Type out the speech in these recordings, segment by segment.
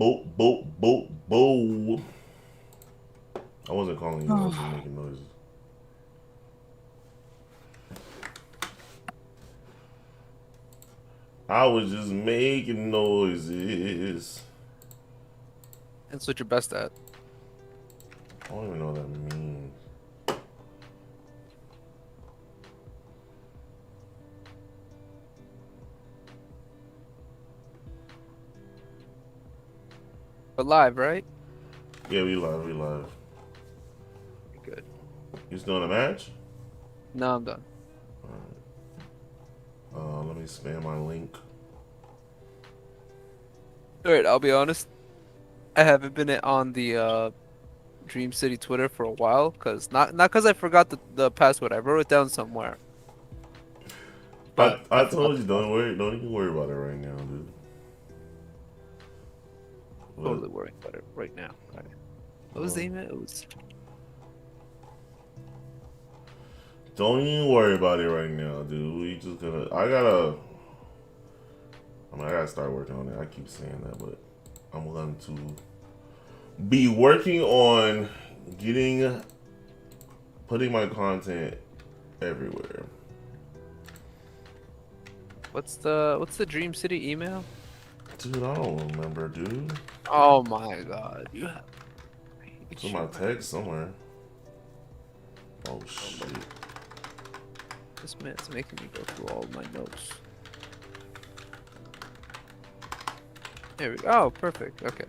boop, boop, boop, boop. I wasn't calling you. I was just making noises. I was just making noises. That's what you're best at. I don't even know what that means. But live, right? Yeah, we live, we live. Good. You still in a match? No, I'm done. Let me spam my link. All right, I'll be honest. I haven't been on the Dream City Twitter for a while, cause not cause I forgot the password. I wrote it down somewhere, I but I I forgot told the you don't password. worry, don't even worry about it right now, dude. But Totally worrying about it right now. All right. What was the um, email? It was don't even worry about it right now, dude. We just gonna. I gotta start working on it. I keep saying that, but I'm going to be working on getting putting my content everywhere. what's the Dream City email? Dude, I don't remember, dude. Oh my God, you have I It's hate in you, my man. text somewhere. Oh Oh, shit. look, this man's making me go through all my notes. There we go. Oh, perfect. Okay.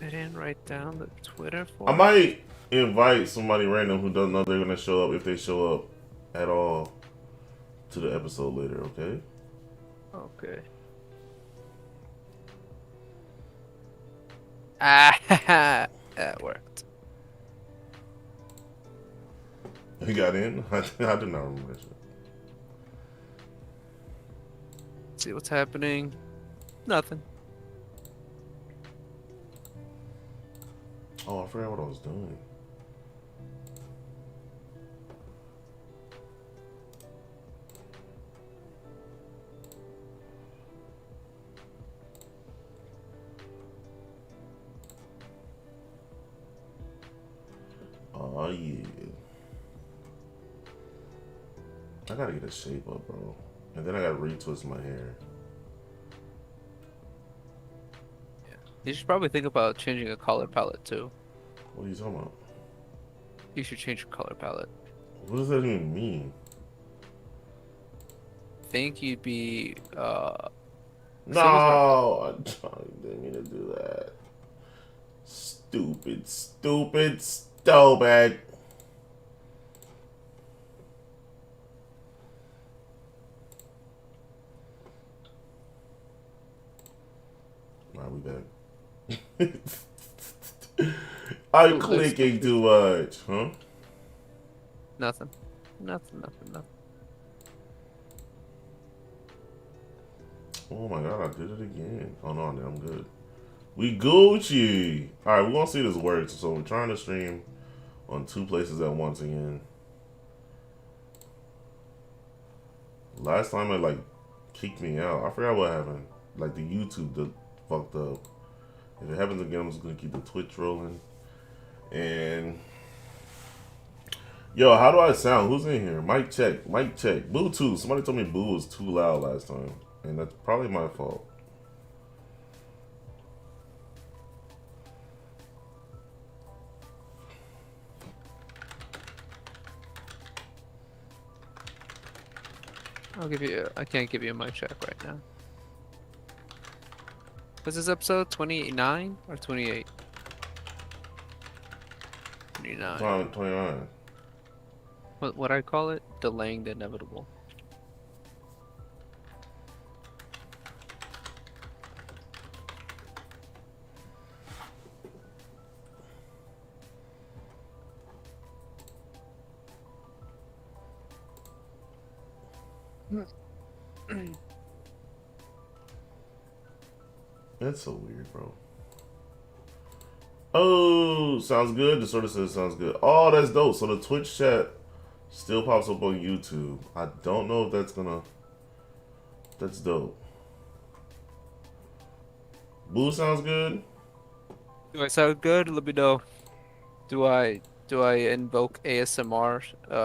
I didn't write down the Twitter I for it. might invite somebody random who doesn't know they're gonna show up if they show up at all to the episode later, okay? Okay. Ah, that worked. He got in? I do not remember that shit. See what's happening. Nothing. Oh, I forgot what I was doing. Oh yeah. I gotta get a shape up, bro. And then I gotta retwist my hair. Yeah. You should probably think about changing a color palette too. What are you talking about? You should change your color palette. What does that even mean? Think you'd be same as Mark. No, didn't mean to do that. Stupid, stupid, stupid. Alright, we back. I'm Ooh, there's clicking too much, huh? nothing. Nothing. Oh my god, I did it again. Oh no, I'm good. We Gucci. Alright, we're gonna see this works. So we're trying to stream on two places at once again. Last time it like kicked me out. I forgot what happened. Like the YouTube fucked up. If it happens again, I'm just gonna keep the Twitch rolling. And yo, how do I sound? Who's in here? Mic check. Mic check. Boo too. Somebody told me Boo was too loud last time, and that's probably my fault. I'll give you. I can't give you my check right now. Was this episode 29 or 28? 29. 29. What I call it? Delaying the inevitable. That's so weird, bro. Oh, sounds good. The sort of says sounds good. Oh, that's dope. So the Twitch chat still pops up on YouTube. I don't know if that's gonna. That's dope. Boo sounds good. Do I sound good? Let me know. Do I invoke ASMR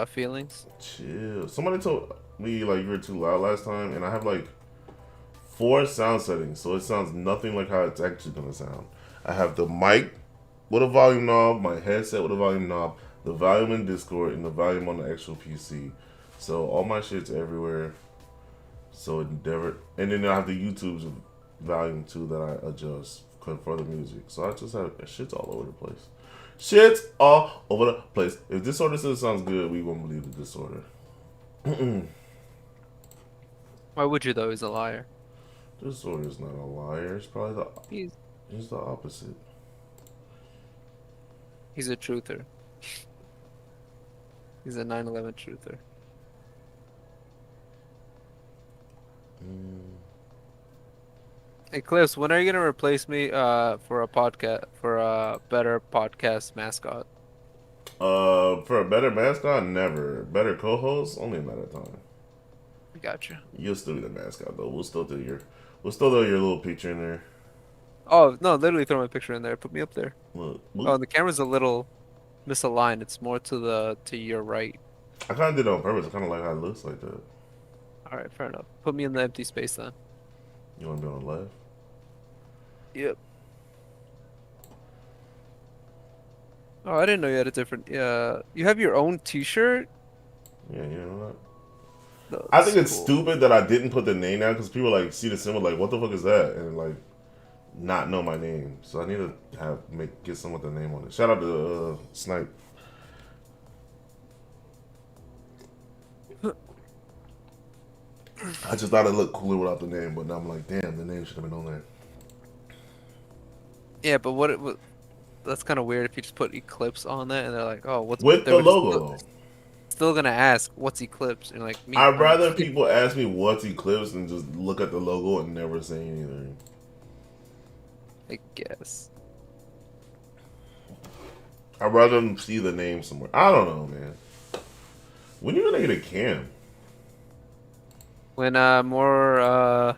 feelings? Chill. Somebody told me like you were too loud last time, and I have like four sound settings, so it sounds nothing like how it's actually gonna sound. I have the mic with a volume knob, my headset with a volume knob, the volume in Discord, and the volume on the actual PC. So all my shit's everywhere. So it never, and then I have the YouTube's volume too that I adjust for the music. So I just have shit's all over the place. Shit's all over the place. If Disorder says it sounds good, we won't believe the Disorder. Why would you though? He's a liar. Disorder's not a liar. It's probably He's he's the opposite. he's a truther. He's a 9/11 truther. Mm. Hey Cliffs, when are you gonna replace me for a podcast for a better podcast mascot? For a better mascot, never. Better co-host, only a matter of time. Gotcha. You'll still be the mascot though. We'll still throw your little picture in there. Oh no, literally throw my picture in there. Put me up there. Look, Oh, look. the camera's a little misaligned. It's more to your right. I kind of did it on purpose. I kind of like how it looks like that. All right, fair enough. Put me in the empty space then. You want to be on the left? Yep. Oh, I didn't know you had a different. Yeah, you have your own T-shirt. Yeah, you know what? I That's think it's cool. stupid that I didn't put the name down because people like see the symbol like, what the fuck is that? And like, not know my name. So I need to get some with the name on it. Shout out to Snipe. I just thought it looked cooler without the name, but now I'm like, damn, the name should have been on there. Yeah, but what that's kind of weird if you just put Eclipse on that and they're like, oh, what's With they the were just logo though. still gonna ask what's Eclipse and you're like me. I'd I'm rather Eclipse, people ask me what's Eclipse than just look at the logo and never say anything. I guess. I'd rather them see the name somewhere. I don't know, man. When you gonna get a cam? When more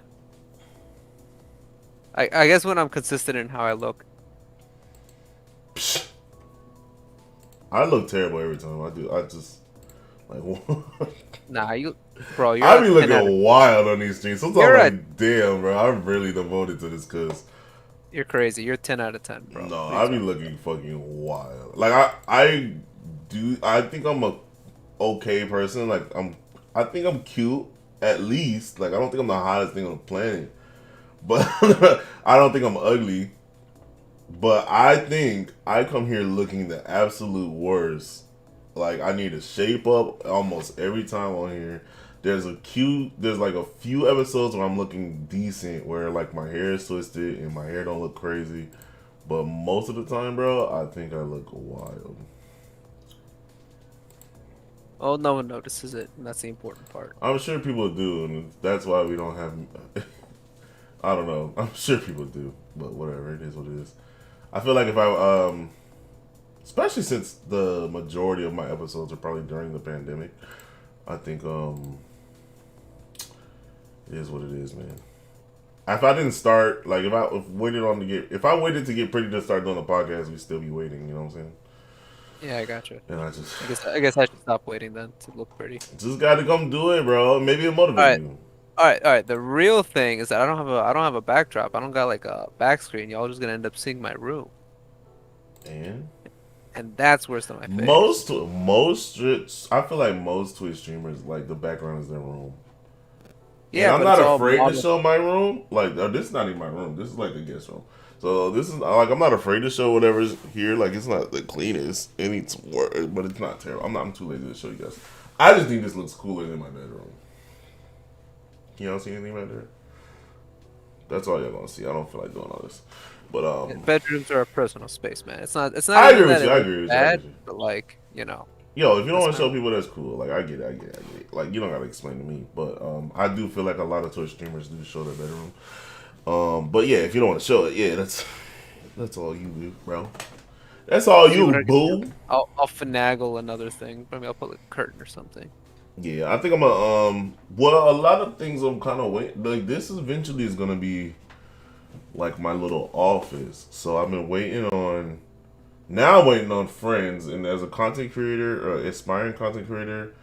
I guess when I'm consistent in how I look. Psh, I look terrible every time I do. I just like Nah, bro, you're I a be 10 out of looking wild on these streams. Sometimes you're I'm a like, damn, bro, I'm really devoted to this because you're crazy. You're 10 out of 10, bro. no, What are you I be talking looking fucking wild. Like I think I'm a okay person. Like I think I'm cute at least. Like I don't think I'm the hottest thing on the planet, but I don't think I'm ugly. But I think I come here looking the absolute worst. Like I need to shape up almost every time on here. There's like a few episodes where I'm looking decent, where like my hair is twisted and my hair don't look crazy. But most of the time, bro, I think I look wild. Oh, no one notices it, and that's the important part. I'm sure people do, and that's why we don't have. I don't know. I'm sure people do, but whatever. It is what it is. I feel like if especially since the majority of my episodes are probably during the pandemic, I think it is what it is, man. If I didn't start, like if I waited to get pretty to start doing the podcast, we'd still be waiting. You know what I'm saying? Yeah, I gotcha. And I just I guess I should stop waiting then to look pretty. just got to come do it, bro. Maybe it'll All motivate right, you. all right. The real thing is that I don't have a backdrop. I don't got like a back screen. Y'all just gonna end up seeing my room, And and that's worse than my face. most I feel like most Twitch streamers like the background is their room. And Yeah, I'm but it's not all afraid to modeled. show my room. Like this is not even my room. This is like a guest room. So this is like I'm not afraid to show whatever's here. Like it's not the cleanest. It needs work, but it's not terrible. I'm too lazy to show you guys. I just think this looks cooler than my bedroom. You don't see anything right there? That's all y'all gonna see. I don't feel like doing all this. But Bedrooms are a personal space, man. It's I not agree even with that you. it I looks agree with you. I agree bad, with you. but like you know, Yo, if you don't that's want to show fine. people, that's cool. Like I get it. Like you don't gotta explain to me, but I do feel like a lot of Twitch streamers do show their bedroom. But yeah, if you don't want to show it, yeah, that's all you do, bro. That's all See you, what I can do? boo. I'll finagle another thing. Maybe I'll put like a curtain or something. Yeah, I think I'm a well, a lot of things I'm kind of waiting. Like this eventually is gonna be like my little office. So I've been waiting on. Now I'm waiting on friends, and as a content creator, or aspiring content creator,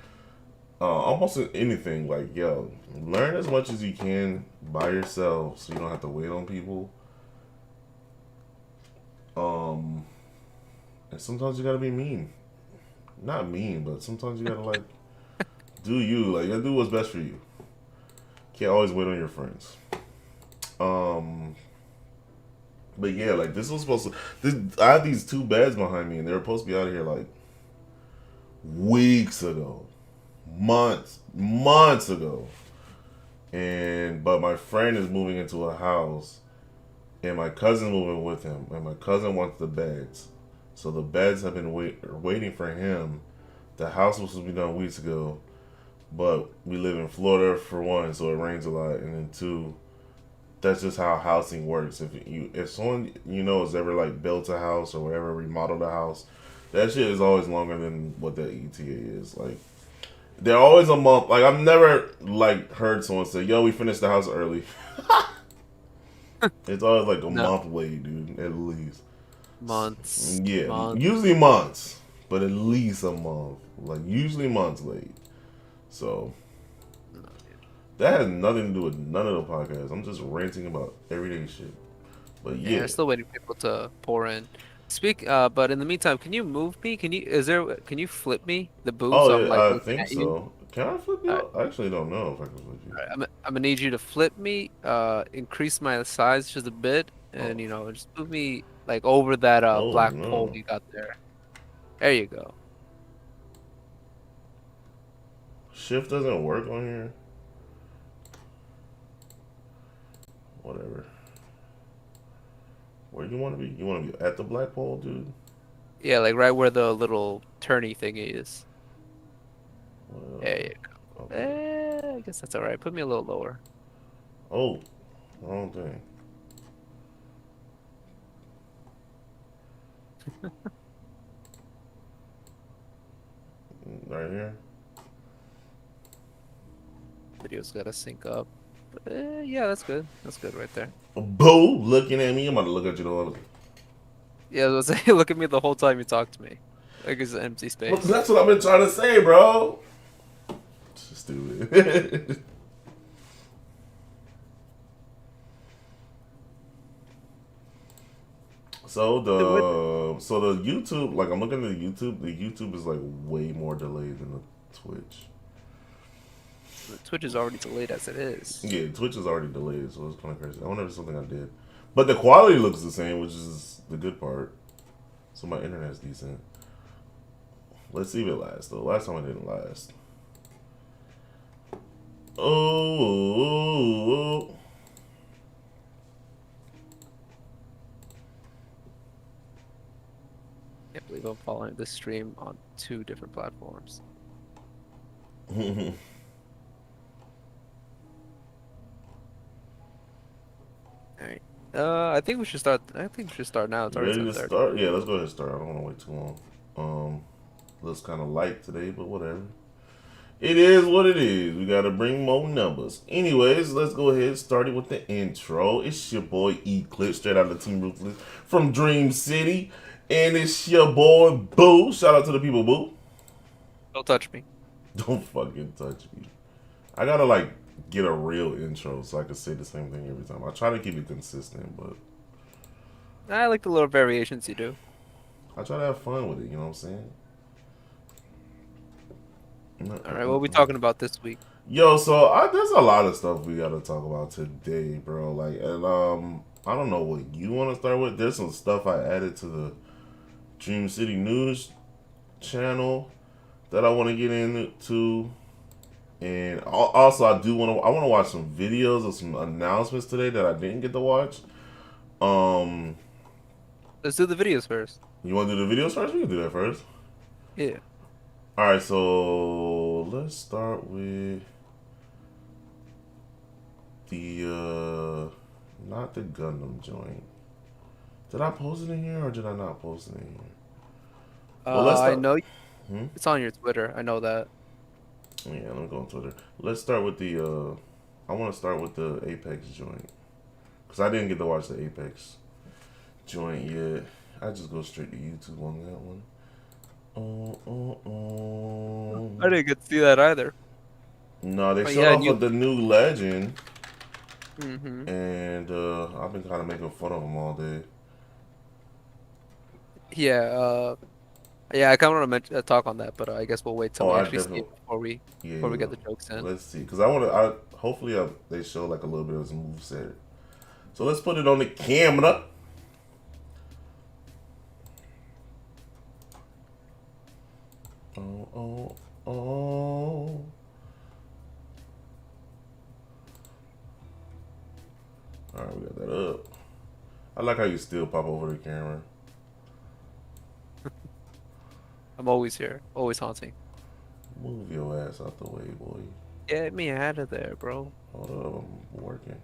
almost anything like yo, learn as much as you can by yourself, so you don't have to wait on people. Um, and sometimes you gotta be mean, not mean, but sometimes you gotta like do you, like you gotta do what's best for you. Can't always wait on your friends. Um, but yeah, like this was supposed to. I have these two beds behind me, and they were supposed to be out of here like weeks ago, months ago. And but my friend is moving into a house, and my cousin moving with him, and my cousin wants the beds, so the beds have been waiting for him. The house was supposed to be done weeks ago, but we live in Florida for one, so it rains a lot, and then two, that's just how housing works. If someone you know has ever like built a house or whatever, remodeled a house, that shit is always longer than what the ETA is. Like they're always a month. Like I've never like heard someone say, "Yo, we finished the house early." It's always like a No, month late, dude. At least. months, Yeah, months. usually months, but at least a month. Like usually months late. So No, dude. that has nothing to do with none of the podcasts. I'm just ranting about everyday shit. But Yeah, yeah. I'm still waiting for people to pour in. But in the meantime, can you move me? Can you flip me the booth Oh so I'm like yeah, I looking think at you? so. Can I flip All you right, out? I actually don't know if I can flip you. all right. I'm gonna need you to flip me, increase my size just a bit, and Oh, just move me like over that oh black pole no. you got there. There you go. Shift doesn't work on here. Whatever. Where do you want to be? You want to be at the black pole, dude? Yeah, like right where the little turny thing is. There Well, you go. okay. I guess that's all right. Put me a little lower. Oh, wrong thing. Right here. Video's gotta sync up. Yeah, that's good. That's good right there. Boo! Looking at me. I'm about to look at you the whole. Yeah, I was gonna say, look at me the whole time you talk to me. Like it's an empty Look, space. that's what I've been trying to say, bro. Stupid. What? So the YouTube, like I'm looking at the YouTube. The YouTube is like way more delayed than the Twitch. The Twitch is already delayed as it is. Yeah, Twitch is already delayed, so it's kind of crazy. I wonder if it's something I did, but the quality looks the same, which is the good part. So my internet's decent. Let's see if it lasts though. Last time it didn't last. Oh, Can't believe I'm following this stream on two different platforms. All right. I think we should start. I think we should start now. It's you already ready to 7:30. start? Yeah, let's go ahead and start. I don't want to wait too long. Looks kind of light today, but whatever. It is what it is. We gotta bring more numbers. Anyways, let's go ahead and start it with the intro. It's your boy Eclipse, straight out of Team Ruthless from Dream City. And it's your boy Boo. Shout out to the people, Boo. Don't touch me. Don't fucking touch me. I gotta like get a real intro so I can say the same thing every time. I try to keep it consistent, but I like the little variations you do. I try to have fun with it, you know what I'm saying? All right. What are we talking about this week? Yo, there's a lot of stuff we gotta talk about today, bro. Like, and I don't know what you want to start with. There's some stuff I added to the Dream City News channel that I want to get into, and also I want to watch some videos of some announcements today that I didn't get to watch. Um, Let's do the videos first. you want to do the videos first? We can do that first. Yeah. All right, so let's start with the not the Gundam joint. Did I post it in here or did I not post it in here? Well, let's I start. know Hmm? it's on your Twitter. I know that. Yeah, let me go on Twitter. Let's start with the. I want to start with the Apex joint because I didn't get to watch the Apex joint yet. I just go straight to YouTube on that one. I didn't get to see that either. No, they But showed yeah, off of the new Legend, mm-hmm. and I've been kind of making fun of them all day. Yeah, yeah, I kind of want to talk on that, but I guess we'll wait till Oh, we I actually see definitely, it before we yeah. get the jokes in. Let's see, because I want to. Hopefully they show like a little bit of his moveset. So let's put it on the camera. Oh, oh, oh. Alright, we got that up. I like how you still pop over the camera. I'm always here, always haunting. Move your ass out the way, boy. Get me out of there, bro. Hold up, I'm working.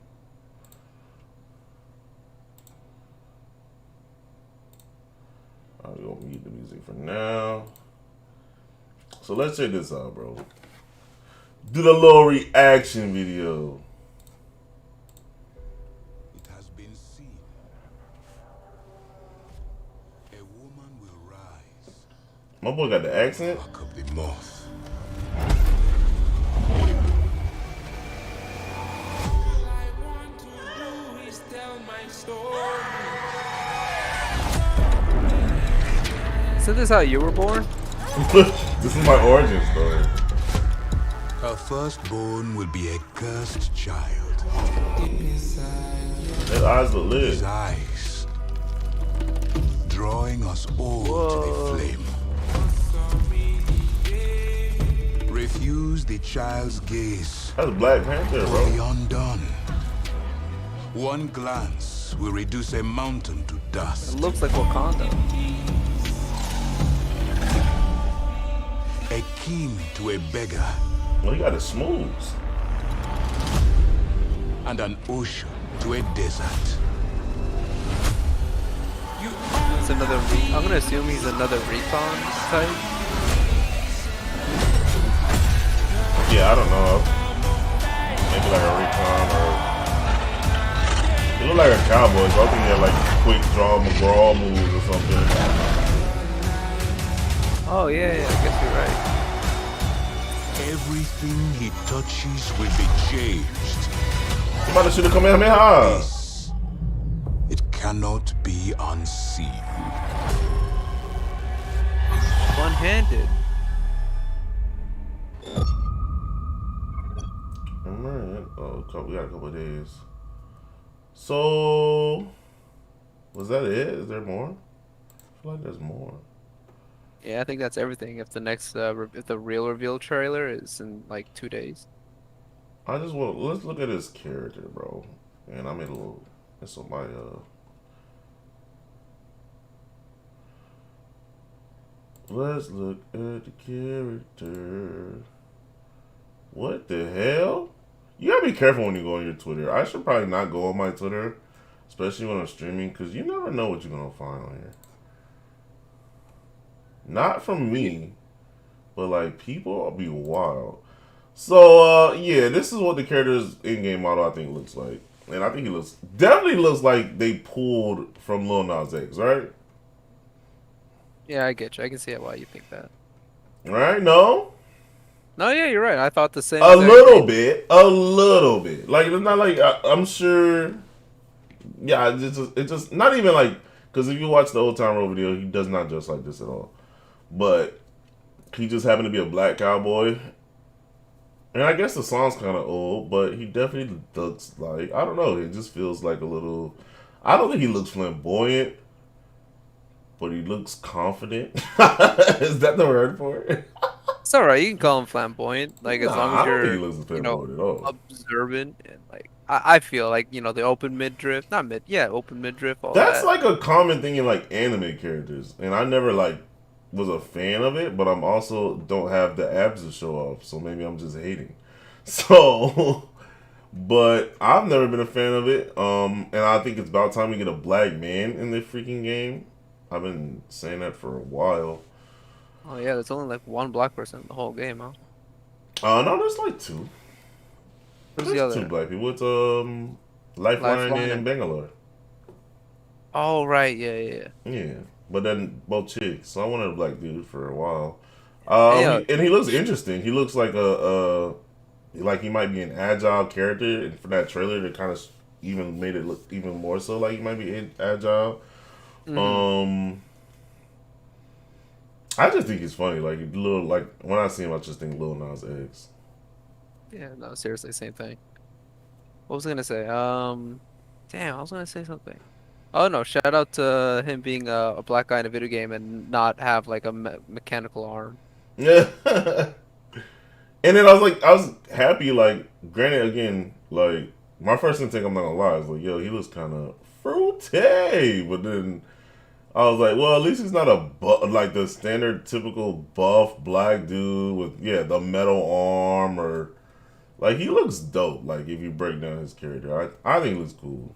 I'm gonna mute the music for now. So let's check this out, bro. Do the little reaction video. It has been seen. A woman will rise. My boy got the accent. Mark of the moth. Isn't this how you were born? This is my origin story. Her firstborn will be a cursed child. His eyes look lit. His eyes drawing us all to the flame. Refuse the child's gaze. That's Black Panther, Or bro. the undone. One glance will reduce a mountain to dust. It looks like Wakanda. A king to a beggar. Well, he got it smooth. And an ocean to a desert. It's another. I'm gonna assume he's another recon type. Yeah, I don't know. Maybe like a recon or. He look like a cowboy, so I think he had like quick draw McGraw moves or something. Oh yeah, yeah. I guess you're right. Everything he touches will be changed. He about to shoot a Kamehameha. This, it cannot be unseen. One-handed. Alright. Oh, we got a couple of days. So, was that it? Is there more? I feel like there's more. Yeah, I think that's everything. If the next, if the real reveal trailer is in like 2 days. I just want let's look at his character, bro. And I made a little. It's on my Let's look at the character. What the hell? You gotta be careful when you go on your Twitter. I should probably not go on my Twitter, especially when I'm streaming, because you never know what you're gonna find on here. Not from me, but like people will be wild. So yeah, this is what the character's in-game model I think looks like. And I think he definitely looks like they pulled from Lil Nas X, right? Yeah, I get you. I can see why you think that. Right? No? No, yeah, you're right. I thought the same. A exact little thing. bit. A little bit. Like, it's not like, I'm sure. Yeah, it's just not even like, because if you watch the Old Town Road video, he does not dress like this at all. But he just happened to be a black cowboy. And I guess the song's kind of old, but he definitely looks like, I don't know, it just feels like a little, I don't think he looks flamboyant, but he looks confident. Is that the word for it? It's alright. You can call him flamboyant, like as long I as don't think you're, he looks flamboyant at all. observant and like. I feel like the open midriff, not mid, yeah, open midriff. All That's that. like a common thing in like anime characters, and I never like was a fan of it, but I'm also don't have the abs to show off, so maybe I'm just hating. So, but I've never been a fan of it, and I think it's about time we get a black man in the freaking game. I've been saying that for a while. Oh yeah, there's only like one black person in the whole game, huh? No, there's like two. Who's the There's two other? black people. It's Lifeline Lifeline and and- Bangalore. Oh right, yeah. Yeah, but then both chicks. So I wanted a black dude for a while. Hey, And he looks interesting. He looks like like he might be an agile character. And for that trailer, they kind of even made it look even more so like he might be agile. I just think he's funny. Like little, like when I see him, I just think Lil Nas X. yeah, no, seriously, same thing. What was I gonna say? Damn, I was gonna say something. Oh no, shout out to him being a black guy in a video game and not have like a mechanical arm. Yeah. And then I was happy. Like, granted, again, like my first instinct, I'm not gonna lie, is like, yo, he looks kind of fruity. But then I was like, well, at least he's not like the standard typical buff black dude with the metal arm or like he looks dope. Like if you break down his character, I think he looks cool,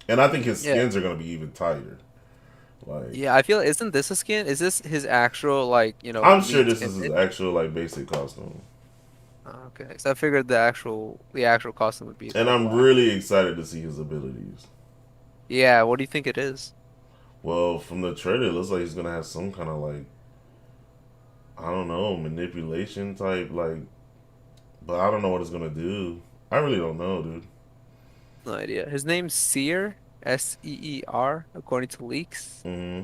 and I think his Yeah. skins are gonna be even tighter. Like Yeah, I feel isn't this a skin? Is this his actual like I'm sure lead this skin is his image? actual like basic costume, Oh, okay, so I figured the actual costume would be and the I'm black. really excited to see his abilities. Yeah, what do you think it is? Well, from the trailer, it looks like he's gonna have some kind of like I don't know manipulation type like, but I don't know what it's gonna do. I really don't know, dude. No idea. His name's Seer, Seer, according to leaks. Hmm.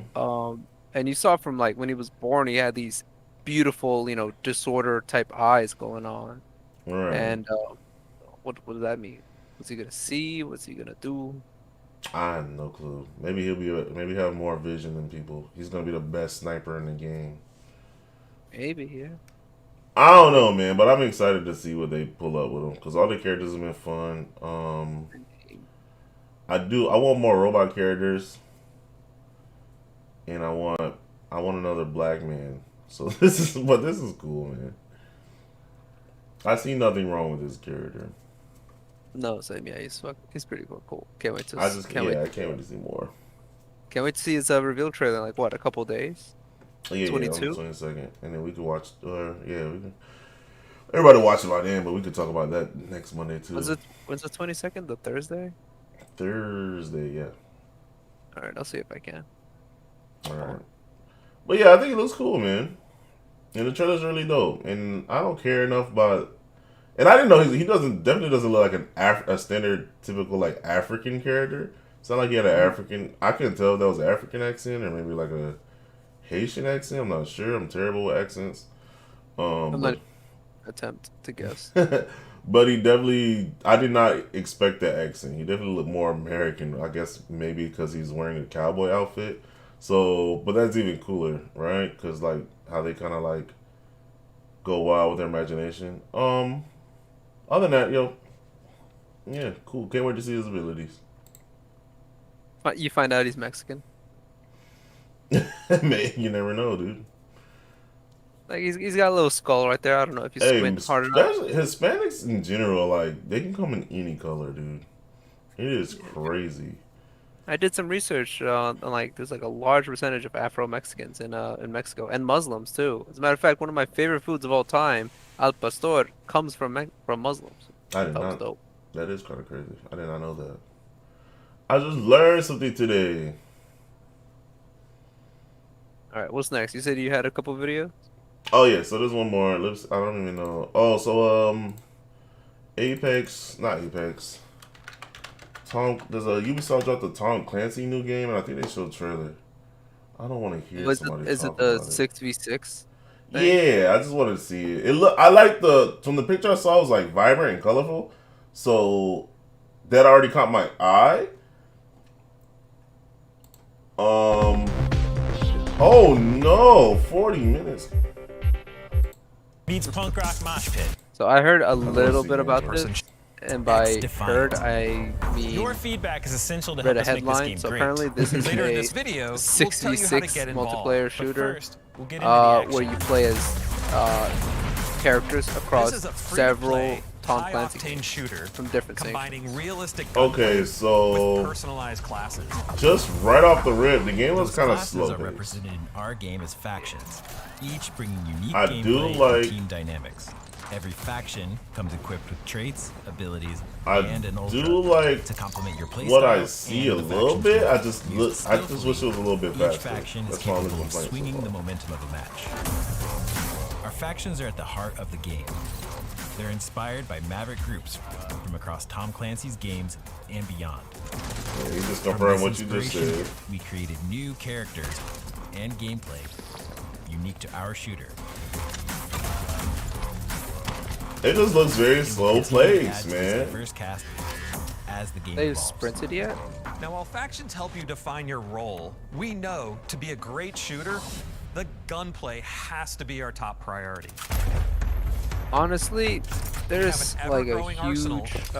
And you saw from like when he was born, he had these beautiful, disorder type eyes going on. Right. And what does that mean? What's he gonna see? What's he gonna do? I have no clue. Maybe maybe have more vision than people. He's gonna be the best sniper in the game. Maybe, yeah. I don't know, man, but I'm excited to see what they pull up with him because all the characters have been fun. I want more robot characters, and I want another black man. So this is cool, man. I see nothing wrong with this character. No, same. Yeah, he's pretty cool. Can't wait to I can't wait can't wait to see more. can't wait to see his reveal trailer in like what, a couple days? Yeah, on the 22? 22nd, and then we can watch. We can. Everybody watch it by then, but we could talk about that next Monday too. When's the 22nd? The Thursday? Thursday, yeah. All right, I'll see if I can. All right. But yeah, I think it looks cool, man. And the trailer's really dope. And I don't care enough about. And I didn't know he definitely doesn't look like a standard typical like African character. It's not like he had an African. I couldn't tell if that was an African accent or maybe like a Haitian accent. I'm not sure. I'm terrible with accents. I'm not attempt to guess. But he definitely. I did not expect that accent. He definitely looked more American. I guess maybe because he's wearing a cowboy outfit. So, but that's even cooler, right? Because like how they kind of like go wild with their imagination. Other than that, yeah, cool. Can't wait to see his abilities. You find out he's Mexican. Man, you never know, dude. Like he's got a little skull right there. I don't know if you Hey, squint hard enough. Hispanics in general, like they can come in any color, dude. It is crazy. I did some research on like there's like a large percentage of Afro-Mexicans in Mexico and Muslims too. As a matter of fact, one of my favorite foods of all time, al pastor, comes from Muslims. I did That was not. dope. That is kind of crazy. I did not know that. I just learned something today. All right, what's next? You said you had a couple videos. Oh yeah, so there's one more. I don't even know. Oh, so Apex, not Apex. There's a Ubisoft dropped the Tom Clancy new game, and I think they showed a trailer. I don't want to hear somebody Is talk it the about it. 6v6? Yeah, I just wanted to see it. I like from the picture I saw, it was like vibrant and colorful, so that already caught my eye. Oh no, 40 minutes. Beats punk rock mosh pit. So I heard a wanna little see bit that about person. this, and by X-Defiant. heard I mean Your feedback is essential to read help a us make this headline. game So great. apparently this is Later in a this video, we'll tell you how to 6v6 get involved. multiplayer But shooter, first, we'll get into the action. where you play as characters across This is a several free-to-play, Tom Clancy high-octane games shooter from different sections. combining realistic Okay, gunplay with so personalized classes. just right off the rip, the game was Those kind of classes slow. are represented in our game as factions, each bringing unique I do gameplay like- and team dynamics. Every faction comes equipped with traits, abilities, I and an ultra do like to complement your playstyle. what I see a and the little faction's bit. role. I just Used wish it was skillfully, a little bit each faster. faction is That's my only capable of complaint swinging so the far. momentum of a match. Our factions are at the heart of the game. They're inspired by maverick groups from across Tom Clancy's games and beyond. Yeah, you just From confirm this what you just inspiration, said. we created new characters and gameplay unique to our shooter. It just looks very And slow we'll continue to add paced, to this man. diverse cast as the game They've evolves. sprinted yet? Now, while factions help you define your role, we know to be a great shooter, the gunplay has to be our top priority. Honestly, there's We have an like a ever-growing arsenal huge of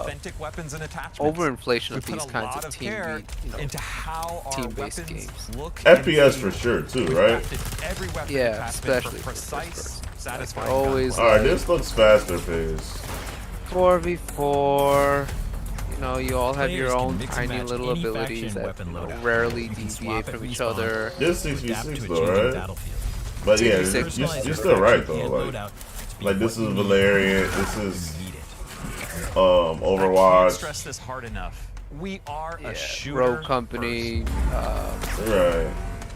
authentic weapons and attachments. overinflation We of put these a kinds lot of care into how our team-based weapons games. look and FPS feel. for sure too, We've right? crafted every weapon Yeah, attachment especially for for first precise, person. satisfying always gunplay. All right, this looks faster paced. 4v4. You know, you all have Players your can own mix and tiny match little any abilities faction that weapon loadout. rarely You can deviate swap from at each respawn. other. This Adapt 6v6 to a though, changing right? battlefield. But yeah, 6v6 you're Personalize your still right faction though. and Like, loadout to be like this what is you need Valerian. This when is you need it. I can't Overwatch. stress this hard enough. We are Yeah, a shooter Rogue Company. Right.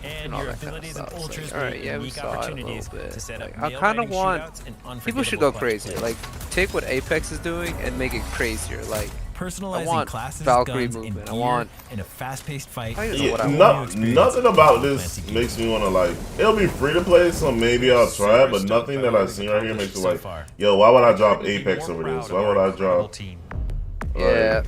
And all your that kind of abilities stuff. and It's ultras like, alright, create yeah, we unique saw it a little opportunities bit. to set up Like, I nail kinda biting want- shootouts and People should go unforgettable clutch crazy. plays. Like, take what Apex is doing and make it crazier. Like, personalizing want classes, Valkyrie guns, movement. and I gear want- in a fast-paced fight. I don't know Yeah, what I want. nothing about this makes me want to like. It'll be free to play, so maybe I'll try it. But nothing that I've seen right here makes me So like, far. yo, why would I drop couldn't be Apex more over proud this? of Why our would I incredible drop? team. Yeah,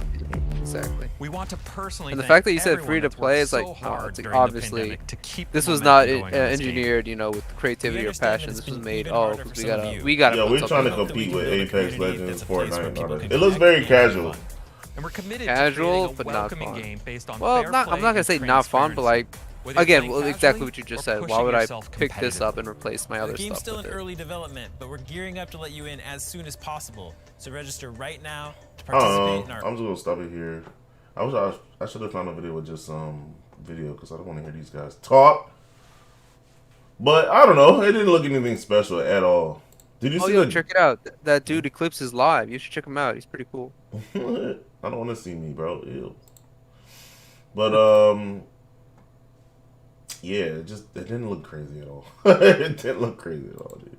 exactly. We want to personally And the thank fact that you said everyone free to that's play worked is like, so no, hard it's like during the obviously pandemic to keep this the was not momentum going on this game. engineered, you know, with creativity or understand that passion. it's This was been made, even oh, harder because for we some of gotta, you. we gotta. Yeah, put we're trying to something out. compete with build a Apex community Legends, that's a place where Fortnite, and all people that. can It looks connect very and have casual. fun. And we're committed Casual, to but creating a not welcoming fun. game based on Well, fair I'm not play gonna and say not fun, but like, Whether you're again, playing well, exactly casually what you just or said. Why pushing would I yourself pick this up competitively. and replace my The other game's stuff still with in it? early development, but we're gearing up to let you in as soon as possible. So register right now to I don't participate in know. our I'm just gonna stop it here. I should have found a video with just video because I don't want to hear these guys talk. But I don't know. It didn't look anything special at all. Did you Oh, see yo, the? check it out. That dude Eclipse is live. You should check him out. He's pretty cool. I don't want to see me, bro. Ew. But yeah, it didn't look crazy at all. It didn't look crazy at all, dude.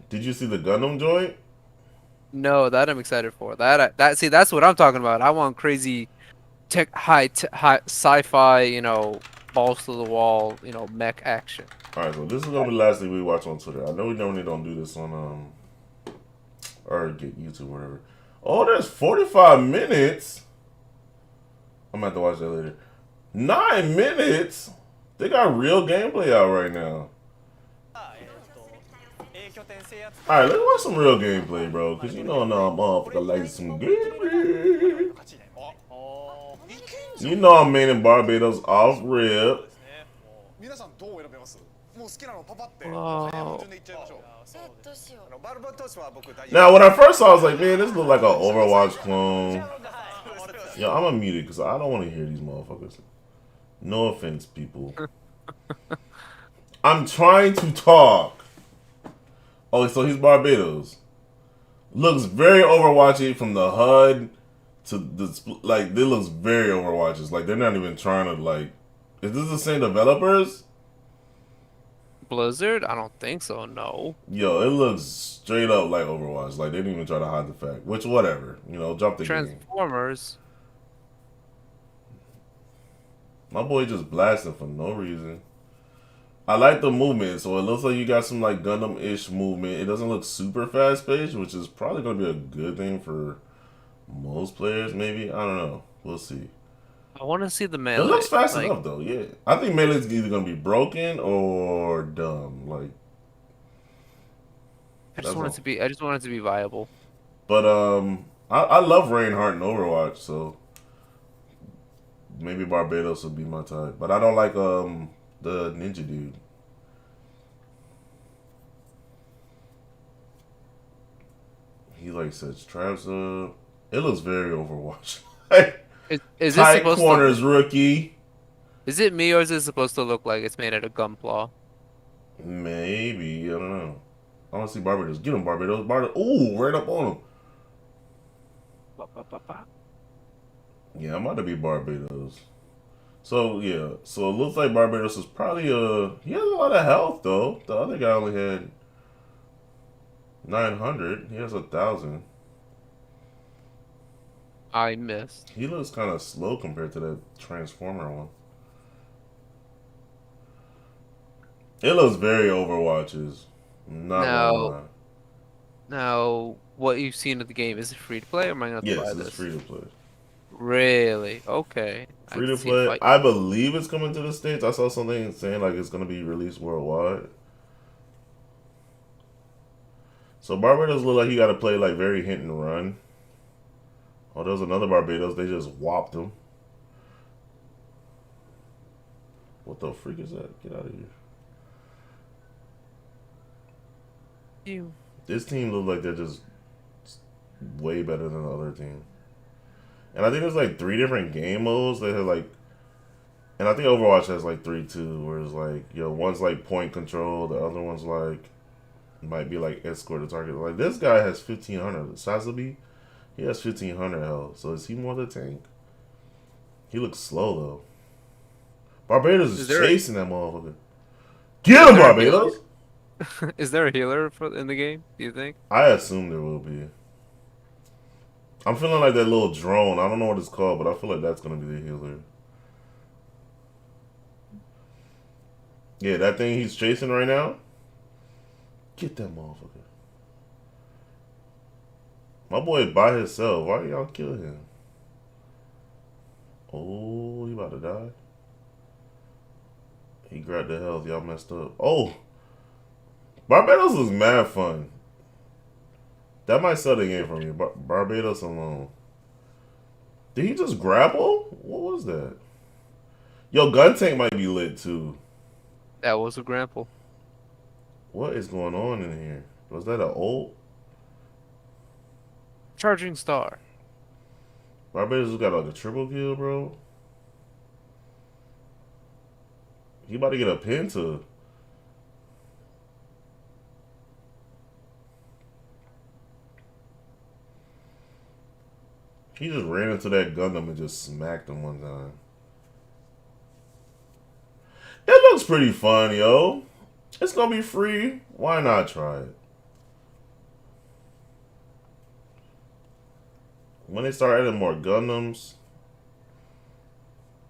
Did you see the Gundam joint? No, that I'm excited for. See, that's what I'm talking about. I want crazy, high sci-fi, you know, balls to the wall, you know, mech action. All right, so this is gonna be the last thing we watch on Twitter. I know we normally don't do this on or get YouTube or whatever. Oh, there's 45 minutes. I'm gonna have to watch that later. 9 minutes. They got real gameplay out right now. All right, let's watch some real gameplay, bro. Cause you know I'm motherfucker like some gameplay. You know I'm maining Barbados off rip. 皆さんどう選べます？もう好きなのパパって Wow. 早いもん順でいっちゃいましょう。どうしよう。バルバトスは僕大 Now, when I first saw, it, I was like, man, this look like an Overwatch clone. Yo, I'm gonna mute it because I don't want to hear these motherfuckers. No offense, people. I'm trying to talk. Oh, so he's Barbados. Looks very Overwatchy from the HUD to the like. It looks very Overwatches. Like they're not even trying to like. Is this the same developers? Blizzard? I don't think so. No. Yo, it looks straight up like Overwatch. Like they didn't even try to hide the fact. Which whatever, you know, jump the game. Transformers. My boy just blasting for no reason. I like the movement, so it looks like you got some like Gundam-ish movement. It doesn't look super fast-paced, which is probably going to be a good thing for most players, maybe. I don't know. We'll see. I want to see the It melee. looks fast like, enough, though, yeah. I think Melee's either going to be broken or dumb. Like, I that's just want all. it to be. I just want it to be viable. But I love Reinhardt in Overwatch, so maybe Barbados would be my type. But I don't like the ninja dude. He like sets traps up. It looks very Overwatch. Is this Tight supposed corners, rookie. Is it me or is it supposed to look like it's made out of gunpla? Maybe, I don't know. I want to see Barbados. Get him, Barbados. Barbados. Ooh, right up on him. Ba, ba, ba, ba. Yeah, I'm about to be Barbados. So yeah, so it looks like Barbados is probably he has a lot of health though. The other guy only had 900. He has 1,000. I missed. He looks kind of slow compared to the Transformer one. It looks very Overwatches. Not gonna Now, lie. now, what you've seen of the game, is it free to play or am I gonna have to Yes, buy it's this? free to play. Really? Okay. I Free can to see a play. fight. I believe it's coming to the States. I saw something saying like it's gonna be released worldwide. So Barbados look like he got to play like very hit and run. Oh, there was another Barbados. They just whopped him. What the freak is that? Get out of here. You. This team looks like they're just way better than the other team. And I think there's like 3 different game modes. They have like, and I think Overwatch has like 3 too. Where it's like, one's like point control, the other one's like might be like escort the target. Like this guy has 1,500. Sazabi, he has 1,500 health. So is he more the tank? He looks slow though. Barbados is chasing that motherfucker. Get him, Barbados! Is there a healer in the game, do you think? I assume there will be. I'm feeling like that little drone. I don't know what it's called, but I feel like that's gonna be the healer. Yeah, that thing he's chasing right now. Get that motherfucker. My boy by himself. Why y'all kill him? Oh, he about to die. He grabbed the health. Y'all messed up. Oh, Barbados was mad fun. That might sell the game for me. Barbados alone. Did he just grapple? What was that? Yo, Gun Tank might be lit too. That was a grapple. What is going on in here? Was that an ult? Charging star. Barbados got like a triple kill, bro. He about to get a penta. He just ran into that Gundam and just smacked him one time. It looks pretty fun, yo. It's gonna be free. Why not try it? When they start adding more Gundams,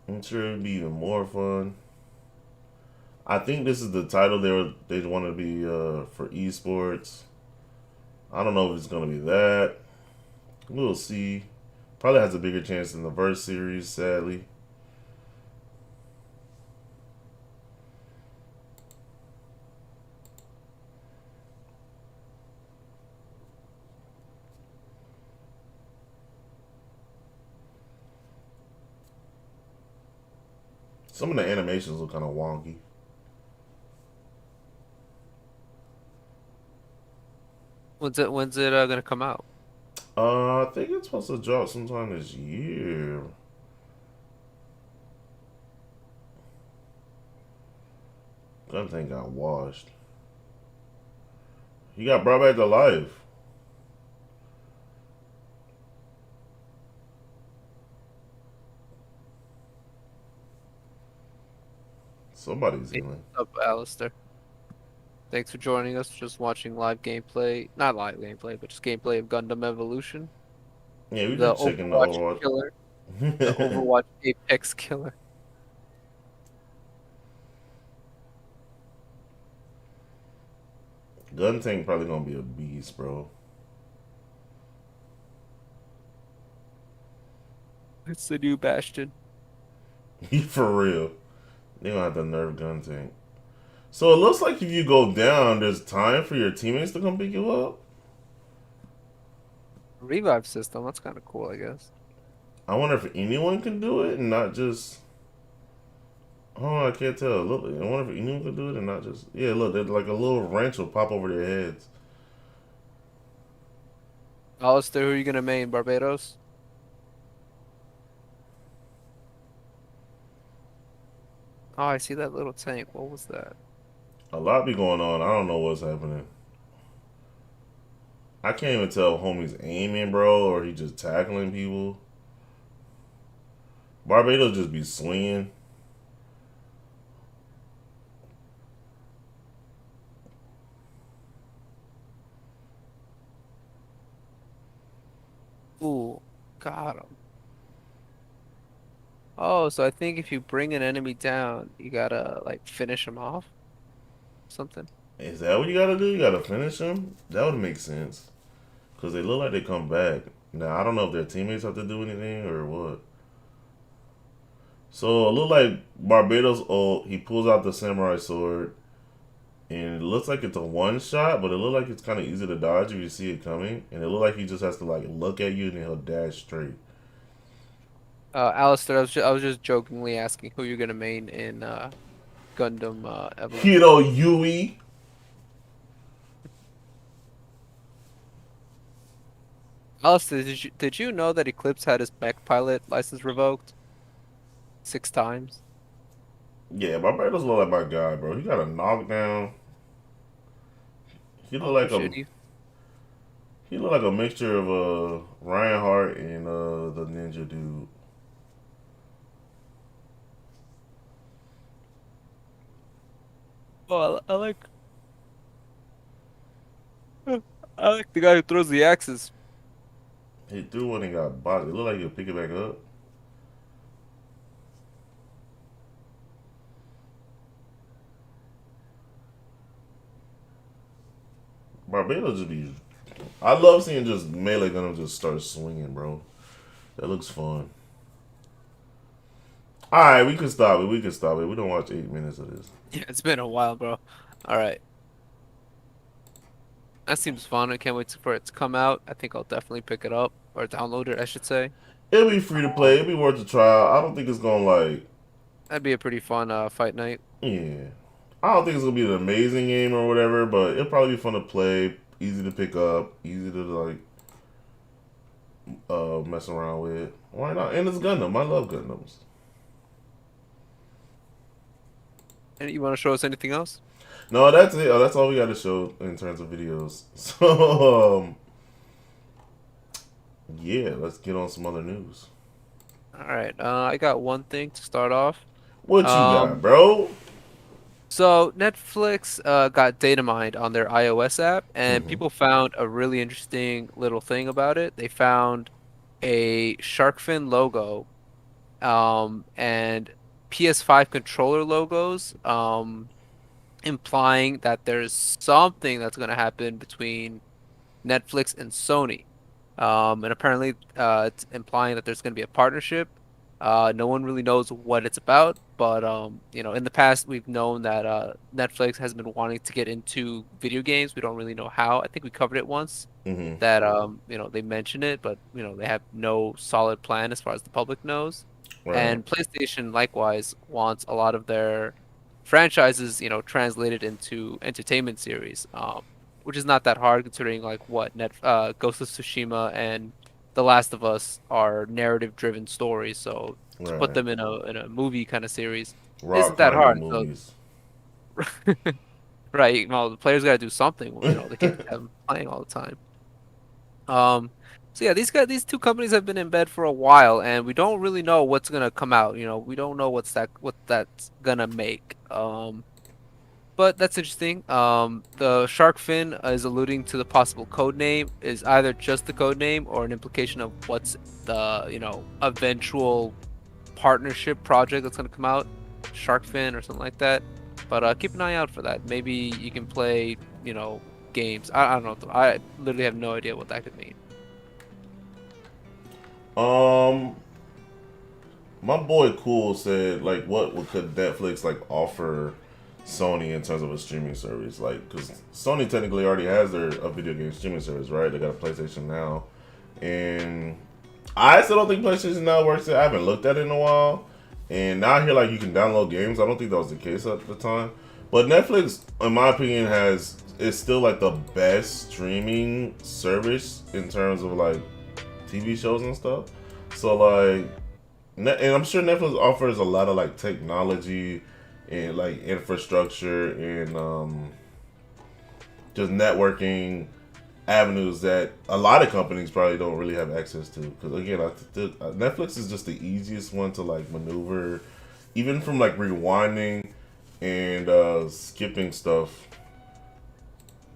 I'm sure it'd be even more fun. I think this is the title they want to be for esports. I don't know if it's gonna be that. We'll see. Probably has a bigger chance than the Verse series, sadly. Some of the animations look kind of wonky. When's it gonna come out? I think it's supposed to drop sometime this year. Gun thing got washed. He got brought back to life. Somebody's healing. What's up, Alistair? Thanks for joining us. Just watching live gameplay, not live gameplay, but just gameplay of Gundam Evolution. Yeah, we The just checking the Overwatch Overwatch. killer, the Overwatch Apex killer. Gun Tank probably gonna be a beast, bro. It's the new Bastion. For real. They gonna have to nerf Gun Tank. So it looks like if you go down, there's time for your teammates to come pick you up. Revive system. That's kind of cool, I guess. I wonder if anyone can do it and not just. Oh, I can't tell. Look, I wonder if anyone can do it and not just. Yeah, look, there's like a little wrench will pop over their heads. Alistair, who are you gonna main? Barbados? Oh, I see that little tank. What was that? A lot be going on. I don't know what's happening. I can't even tell if homie's aiming, bro, or he just tackling people. Barbados just be swinging. Ooh, got him. Oh, so I think if you bring an enemy down, you gotta like finish him off. Something. Is that what you gotta do? You gotta finish them? That would make sense. Because they look like they come back. Now, I don't know if their teammates have to do anything or what. So, it look like Barbados, he pulls out the samurai sword. And it looks like it's a one shot, but it looks like it's kind of easy to dodge if you see it coming. And it looks like he just has to like look at you and then he'll dash straight. Alistair, I was just jokingly asking who you're gonna main in Gundam Evolution. Hiro Yui. Alistair, did you know that Eclipse had his mech pilot license revoked 6 times? Yeah, Barbados look like my guy, bro. He got a knockdown. He look like a Shitty. he look like a mixture of Reinhardt and the ninja dude. Oh, I like I like the guy who throws the axes. He threw one and got bodied. It looked like he'll pick it back up. Barbados just be. I love seeing just melee Gundam just start swinging, bro. That looks fun. Alright, we can stop it. We can stop it. We don't watch 8 minutes of this. Yeah, it's been a while, bro. All right. That seems fun. I can't wait for it to come out. I think I'll definitely pick it up or download it, I should say. It'll be free to play. It'll be worth a try. I don't think it's gonna like. That'd be a pretty fun fight night. Yeah. I don't think it's gonna be an amazing game or whatever, but it'll probably be fun to play, easy to pick up, easy to like mess around with. Why not? And it's Gundam. I love Gundams. And you want to show us anything else? No, that's it. Oh, that's all we got to show in terms of videos. So, yeah, let's get on some other news. All right. I got one thing to start off. What you got, bro? So Netflix got data mined on their iOS app, and people found a really interesting little thing about it. They found a shark fin logo, and PS5 controller logos, implying that there's something that's going to happen between Netflix and Sony. And apparently, it's implying that there's going to be a partnership. No one really knows what it's about, but you know, in the past we've known that Netflix has been wanting to get into video games. We don't really know how. I think we covered it once. That you know, they mentioned it, but you know, they have no solid plan as far as the public knows. Right. And PlayStation likewise wants a lot of their franchises, you know, translated into entertainment series, which is not that hard considering like what Ghost of Tsushima and The Last of Us are narrative-driven stories. So to put them in a movie kind of series isn't that hard. Movies. So, right? Well, the players got to do something. You know, they can't have them playing all the time. So yeah, these two companies have been in bed for a while, and we don't really know what's gonna come out. You know, we don't know what that's gonna make. But that's interesting. The shark fin is alluding to the possible code name is either just the code name or an implication of what's the, you know, eventual partnership project that's gonna come out, shark fin or something like that. But keep an eye out for that. Maybe you can play, you know, games. I don't know. I literally have no idea what that could mean. My boy Cool said, like, what could Netflix like offer Sony in terms of a streaming service? Like, because Sony technically already has a video game streaming service, right? They got a PlayStation Now, and I still don't think PlayStation Now works. I haven't looked at it in a while, and now I hear like you can download games. I don't think that was the case at the time, but Netflix, in my opinion, is still like the best streaming service in terms of like TV shows and stuff. So like, and I'm sure Netflix offers a lot of like technology and like infrastructure and just networking avenues that a lot of companies probably don't really have access to. Because again, Netflix is just the easiest one to like maneuver, even from like rewinding and skipping stuff.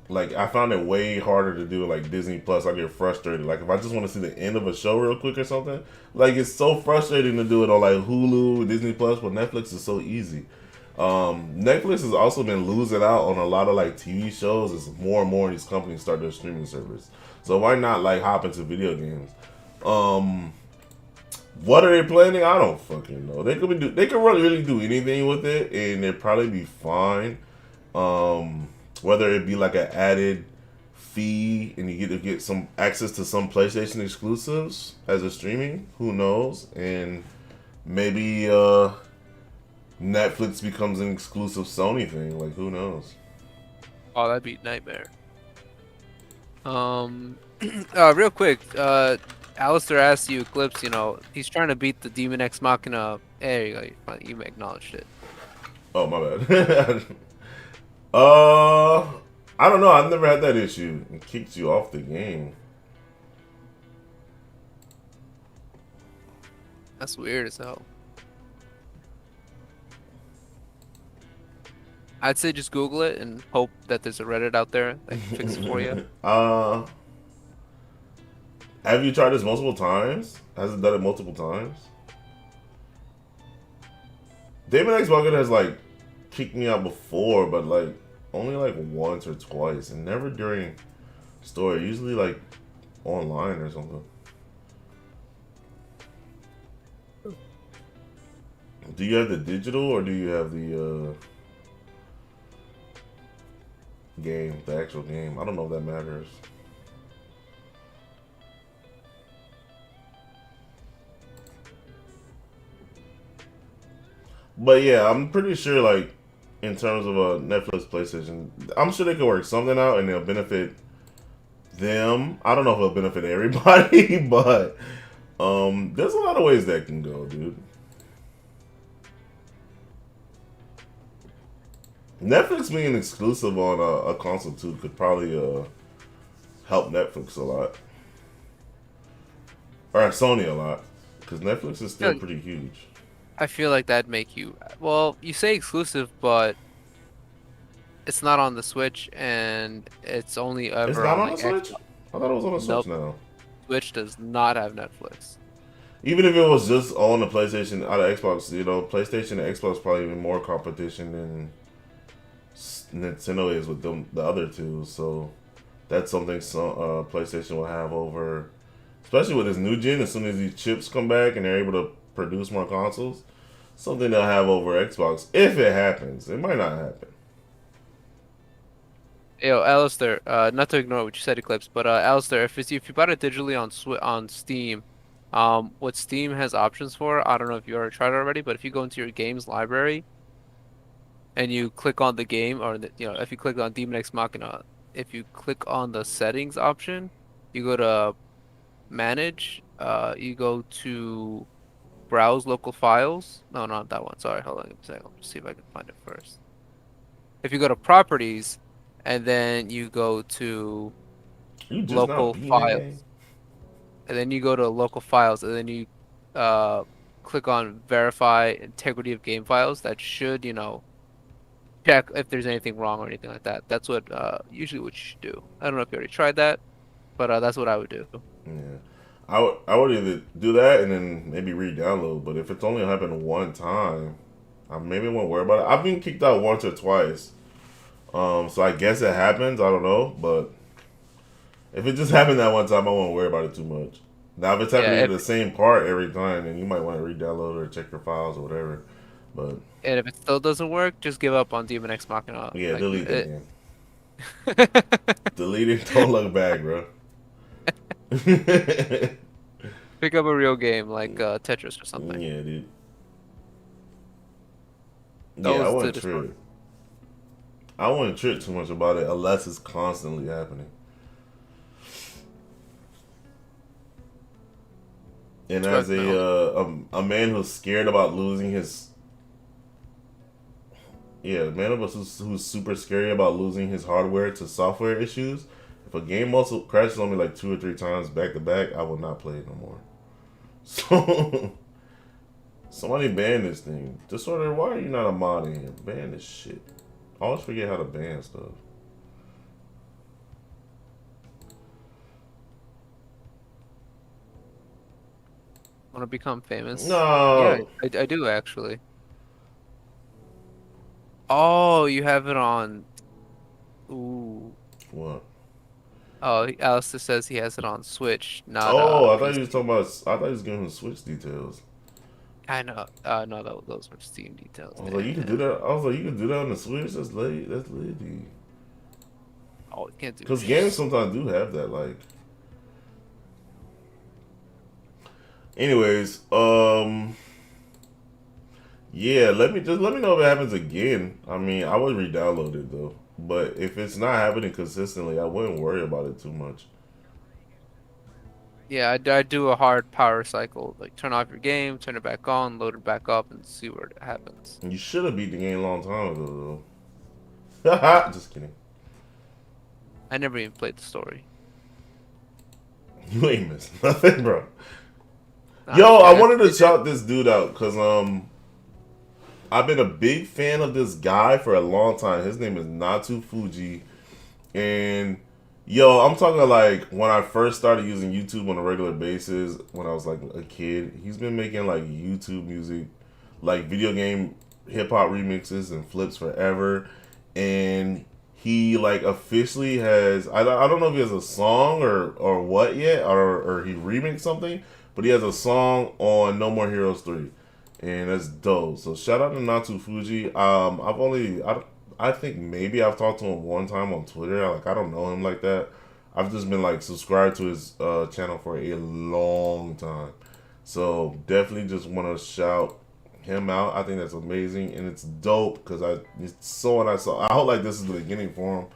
Like I found it way harder to do like Disney Plus. I get frustrated. Like if I just want to see the end of a show real quick or something, like it's so frustrating to do it on like Hulu, Disney Plus, but Netflix is so easy. Netflix has also been losing out on a lot of like TV shows as more and more of these companies start their streaming service. So why not like hop into video games? What are they planning? I don't fucking know. They could really do anything with it, and it'd probably be fine. Whether it be like an added fee and you get to get some access to some PlayStation exclusives as a streaming, who knows? And maybe Netflix becomes an exclusive Sony thing, like who knows? Oh, that'd be a nightmare. Real quick, Alistair asked you, Eclipse, you know, he's trying to beat the Demon X Machina. There you go, you acknowledged it. Oh my bad. I don't know. I've never had that issue. It kicks you off the game. That's weird as hell. I'd say just Google it and hope that there's a Reddit out there that can fix it for you. Have you tried this multiple times? Has it done it multiple times? Demon X Machina has like kicked me out before, but like only like once or twice, and never during story. Usually like online or something. Do you have the digital or do you have the game, the actual game? I don't know if that matters. But yeah, I'm pretty sure like in terms of a Netflix, PlayStation, I'm sure they could work something out and it'll benefit them. I don't know if it'll benefit everybody, but there's a lot of ways that can go, dude. Netflix being exclusive on a console too could probably help Netflix a lot, or Sony a lot, because Netflix is still pretty huge. I feel like that'd make you, well, you say exclusive, but it's not on the Switch, and it's only ever It's not on like the Switch? I thought it was on the Switch now. Switch does not have Netflix. Even if it was just on the PlayStation, out of Xbox, you know, PlayStation and Xbox probably even more competition than Nintendo is with them, the other two. So that's something PlayStation will have over, especially with this new gen. As soon as these chips come back and they're able to produce more consoles, something they'll have over Xbox if it happens. It might not happen. Yo, Alistair, not to ignore what you said, Eclipse, but Alistair, if you bought it digitally on Steam, what Steam has options for, I don't know if you already tried it already, but if you go into your games library and you click on the game, or if you click on Demon X Machina, if you click on the settings option, you go to manage, you go to browse local files. No, not that one. Sorry, hold on a second. Let's see if I can find it first. If you go to properties, and then you go to local files, and then you go to local files, and then you click on verify integrity of game files. That should, check if there's anything wrong or anything like that. That's what usually what you should do. I don't know if you already tried that, but that's what I would do. Yeah. I would either do that and then maybe re-download, but if it's only happened one time, I maybe won't worry about it. I've been kicked out once or twice, so I guess it happens. I don't know, but if it just happened that one time, I won't worry about it too much. Now, if it's happening to the same part every time, then you might want to re-download or check your files or whatever. But and if it still doesn't work, just give up on Demon X Machina. Yeah, delete it. Delete it. Don't look back, bro. Pick up a real game like Tetris or something. Yeah, dude. I wouldn't trip. I wouldn't trip too much about it unless it's constantly happening. And as a man who's scared about losing his Yeah, man of us who's super scary about losing his hardware to software issues. If a game also crashes on me like 2 or 3 times back to back, I will not play it no more. So somebody ban this thing. Disorder, why are you not a mod in here? Ban this shit. I always forget how to ban stuff. Want to become famous? No. Yeah, I do actually. Oh, you have it on. Ooh. What? Oh, Alistair says he has it on Switch, not Oh, I thought PC. you was talking about. I thought you was giving him Switch details. I know. No, those were Steam details. I was like, you could do that. I was like, you could do that on the Switch. That's late. That's lady. Oh, you can't do. Because games sometimes do have that. Like, anyways, yeah. Let me know if it happens again. I mean, I would re-download it though. But if it's not happening consistently, I wouldn't worry about it too much. Yeah, I do a hard power cycle. Like turn off your game, turn it back on, load it back up, and see what happens. You should have beat the game a long time ago though. Haha, just kidding. I never even played the story. You ain't missing nothing, bro. Nah, Yo, I yeah, wanted to shout this dude out because I've been a big fan of this guy for a long time. His name is Natu Fuji, and yo, I'm talking like when I first started using YouTube on a regular basis when I was like a kid. He's been making like YouTube music, like video game hip hop remixes and flips forever, and he like officially has. I don't know if he has a song or what yet, or he remixed something, but he has a song on No More Heroes 3. And that's dope. So shout out to Natu Fuji. I think maybe I've talked to him one time on Twitter. I don't know him like that. I've just been like subscribed to his channel for a long time. So definitely just want to shout him out. I think that's amazing and it's dope because it's someone I saw. I hope like this is the beginning for him,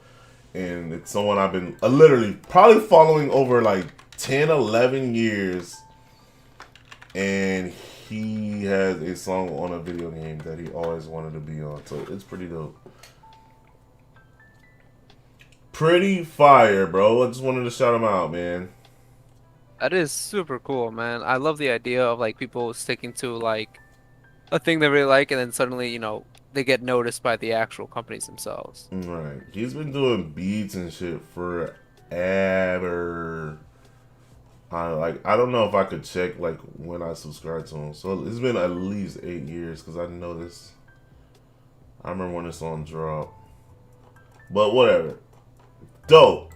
and it's someone I've been literally probably following over like 10, 11 years, and he has a song on a video game that he always wanted to be on. So it's pretty dope. Pretty fire, bro. I just wanted to shout him out, man. That is super cool, man. I love the idea of like people sticking to like a thing they really like, and then suddenly, they get noticed by the actual companies themselves. Right. He's been doing beats and shit forever. I don't know if I could check like when I subscribed to him. So it's been at least 8 years because I know this. I remember when this song dropped. But whatever. Dope.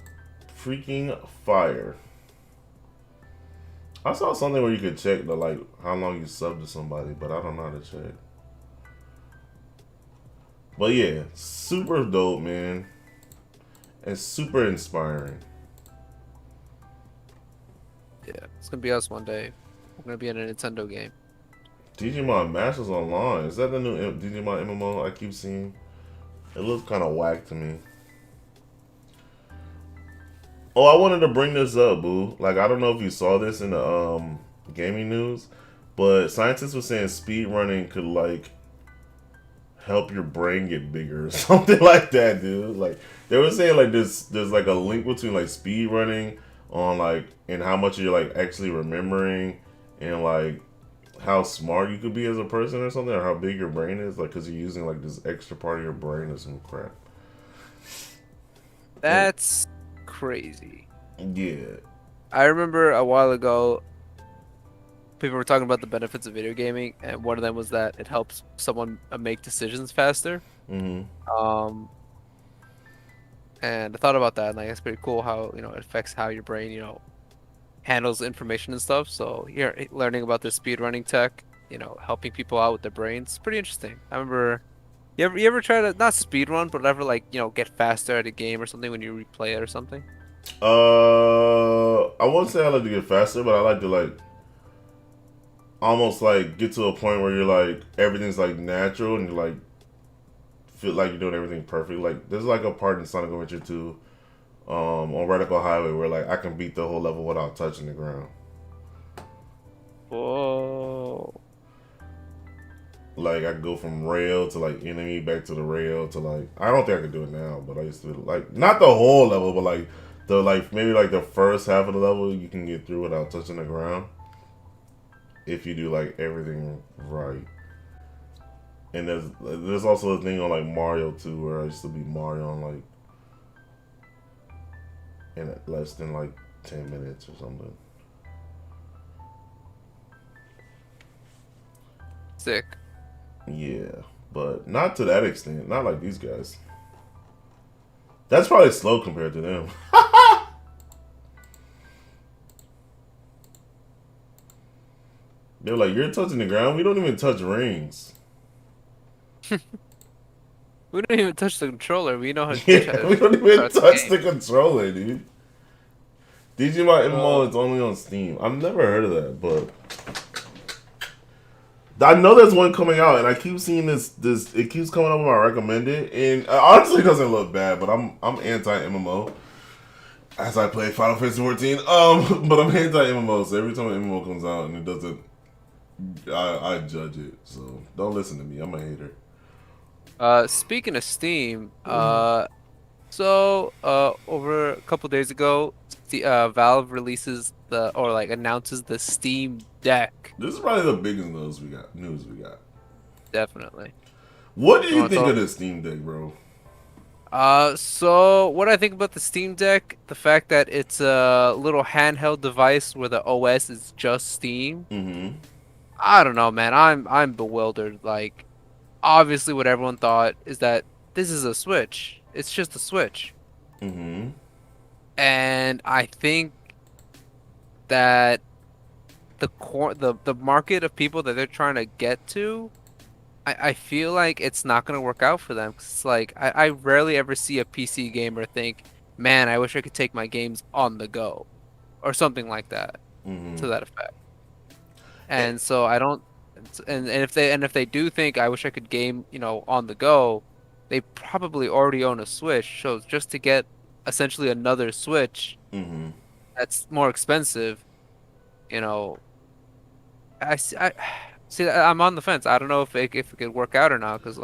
Freaking fire. I saw something where you could check the like how long you subbed to somebody, but I don't know how to check. But yeah, super dope, man. And super inspiring. Yeah, it's gonna be us one day. We're gonna be in a Nintendo game. Digimon Masters Online. Is that the new Digimon MMO I keep seeing? It looks kind of whack to me. Oh, I wanted to bring this up, boo. Like, I don't know if you saw this in the gaming news, but scientists were saying speed running could like help your brain get bigger or something like that, dude. Like they were saying like there's like a link between like speed running on like and how much you're like actually remembering and like how smart you could be as a person or something, or how big your brain is, like because you're using like this extra part of your brain or some crap. That's crazy. Yeah. I remember a while ago, people were talking about the benefits of video gaming, and one of them was that it helps someone make decisions faster. Mm-hmm. And I thought about that, and like it's pretty cool how it affects how your brain handles information and stuff. So here, learning about this speedrunning tech, helping people out with their brains, pretty interesting. I remember, you ever try to not speedrun, but ever like get faster at a game or something when you replay it or something? I won't say I like to get faster, but I like to like almost like get to a point where you're like everything's like natural and you like feel like you're doing everything perfect. Like there's like a part in Sonic Adventure 2 on Radical Highway where like I can beat the whole level without touching the ground. Whoa. Like I could go from rail to like enemy back to the rail to like I don't think I could do it now, but I used to like not the whole level, but like the like maybe like the first half of the level you can get through without touching the ground if you do like everything right. And there's also a thing on like Mario 2 where I used to beat Mario on like in less than like 10 minutes or something. Sick. Yeah, but not to that extent. Not like these guys. That's probably slow compared to them. They're like, you're touching the ground. We don't even touch rings. We don't even touch the controller. We know how to Yeah, we don't even touch game. the controller, dude. Digimon MMO Uh, is only on Steam. I've never heard of that, but I know there's one coming out, and I keep seeing this. It keeps coming up when I recommend it, and honestly, it doesn't look bad. But I'm anti MMO, as I play Final Fantasy 14. But I'm anti MMO, so every time an MMO comes out and it doesn't, I judge it. So don't listen to me. I'm a hater. Speaking of Steam, over a couple days ago, Valve releases announces the Steam Deck. This is probably the biggest news we got. Definitely. What do You you wanna think talk? of this Steam Deck, bro? So what I think about the Steam Deck, the fact that it's a little handheld device where the OS is just Steam. Mm-hmm. I don't know, man. I'm bewildered. Like, obviously, what everyone thought is that this is a Switch. It's just a Switch. Mm-hmm. And I think that the market of people that they're trying to get to, I feel like it's not gonna work out for them. 'Cause it's like I rarely ever see a PC gamer think, man, I wish I could take my games on the go, or something like that, Mm-hmm. to that effect. And so I don't, and if they do think I wish I could game, on the go, they probably already own a Switch. So just to get essentially another Switch Mm-hmm. that's more expensive, you know, I see. I'm on the fence. I don't know if it could work out or not, because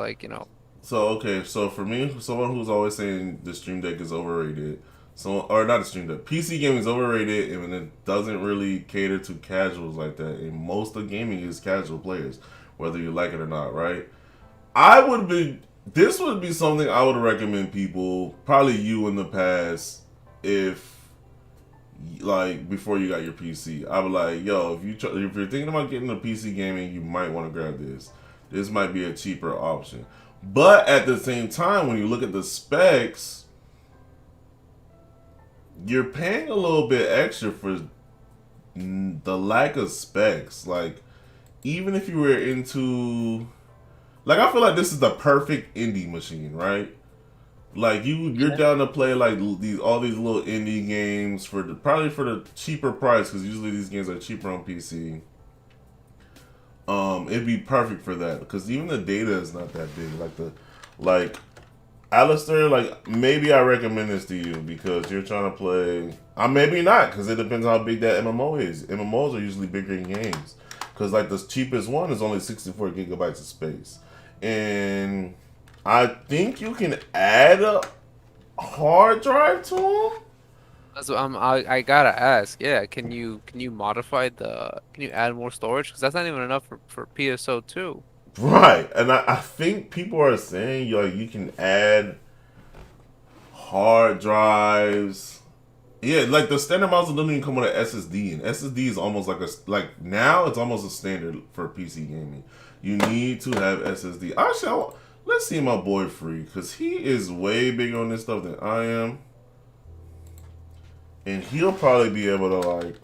So okay, so for me, someone who's always saying the Stream Deck is overrated, or not the Stream Deck, PC gaming is overrated, and it doesn't really cater to casuals like that. And most of gaming is casual players, whether you like it or not, right? This would be something I would recommend people, probably you in the past, if like before you got your PC. I would like, yo, if you're thinking about getting a PC gaming, you might want to grab this. This might be a cheaper option. But at the same time, when you look at the specs, you're paying a little bit extra for the lack of specs. Like, even if you were into, like, I feel like this is the perfect indie machine, right? Like you're down to play like all these little indie games probably for the cheaper price, because usually these games are cheaper on PC. It'd be perfect for that, because even the data is not that big. Like Alistair, like maybe I recommend this to you because you're trying to play. Maybe not, because it depends how big that MMO is. MMOs are usually bigger in games, because like the cheapest one is only 64 gigabytes of space, and I think you can add a hard drive to them. that's what I gotta ask. Yeah, can you modify can you add more storage? Because that's not even enough for PSO2. Right, and I think people are saying you can add hard drives. Yeah, like the standard models don't even come with an SSD, and SSD is almost like now it's almost a standard for PC gaming. You need to have SSD. Actually, let's see my boy Free, because he is way bigger on this stuff than I am, and he'll probably be able to like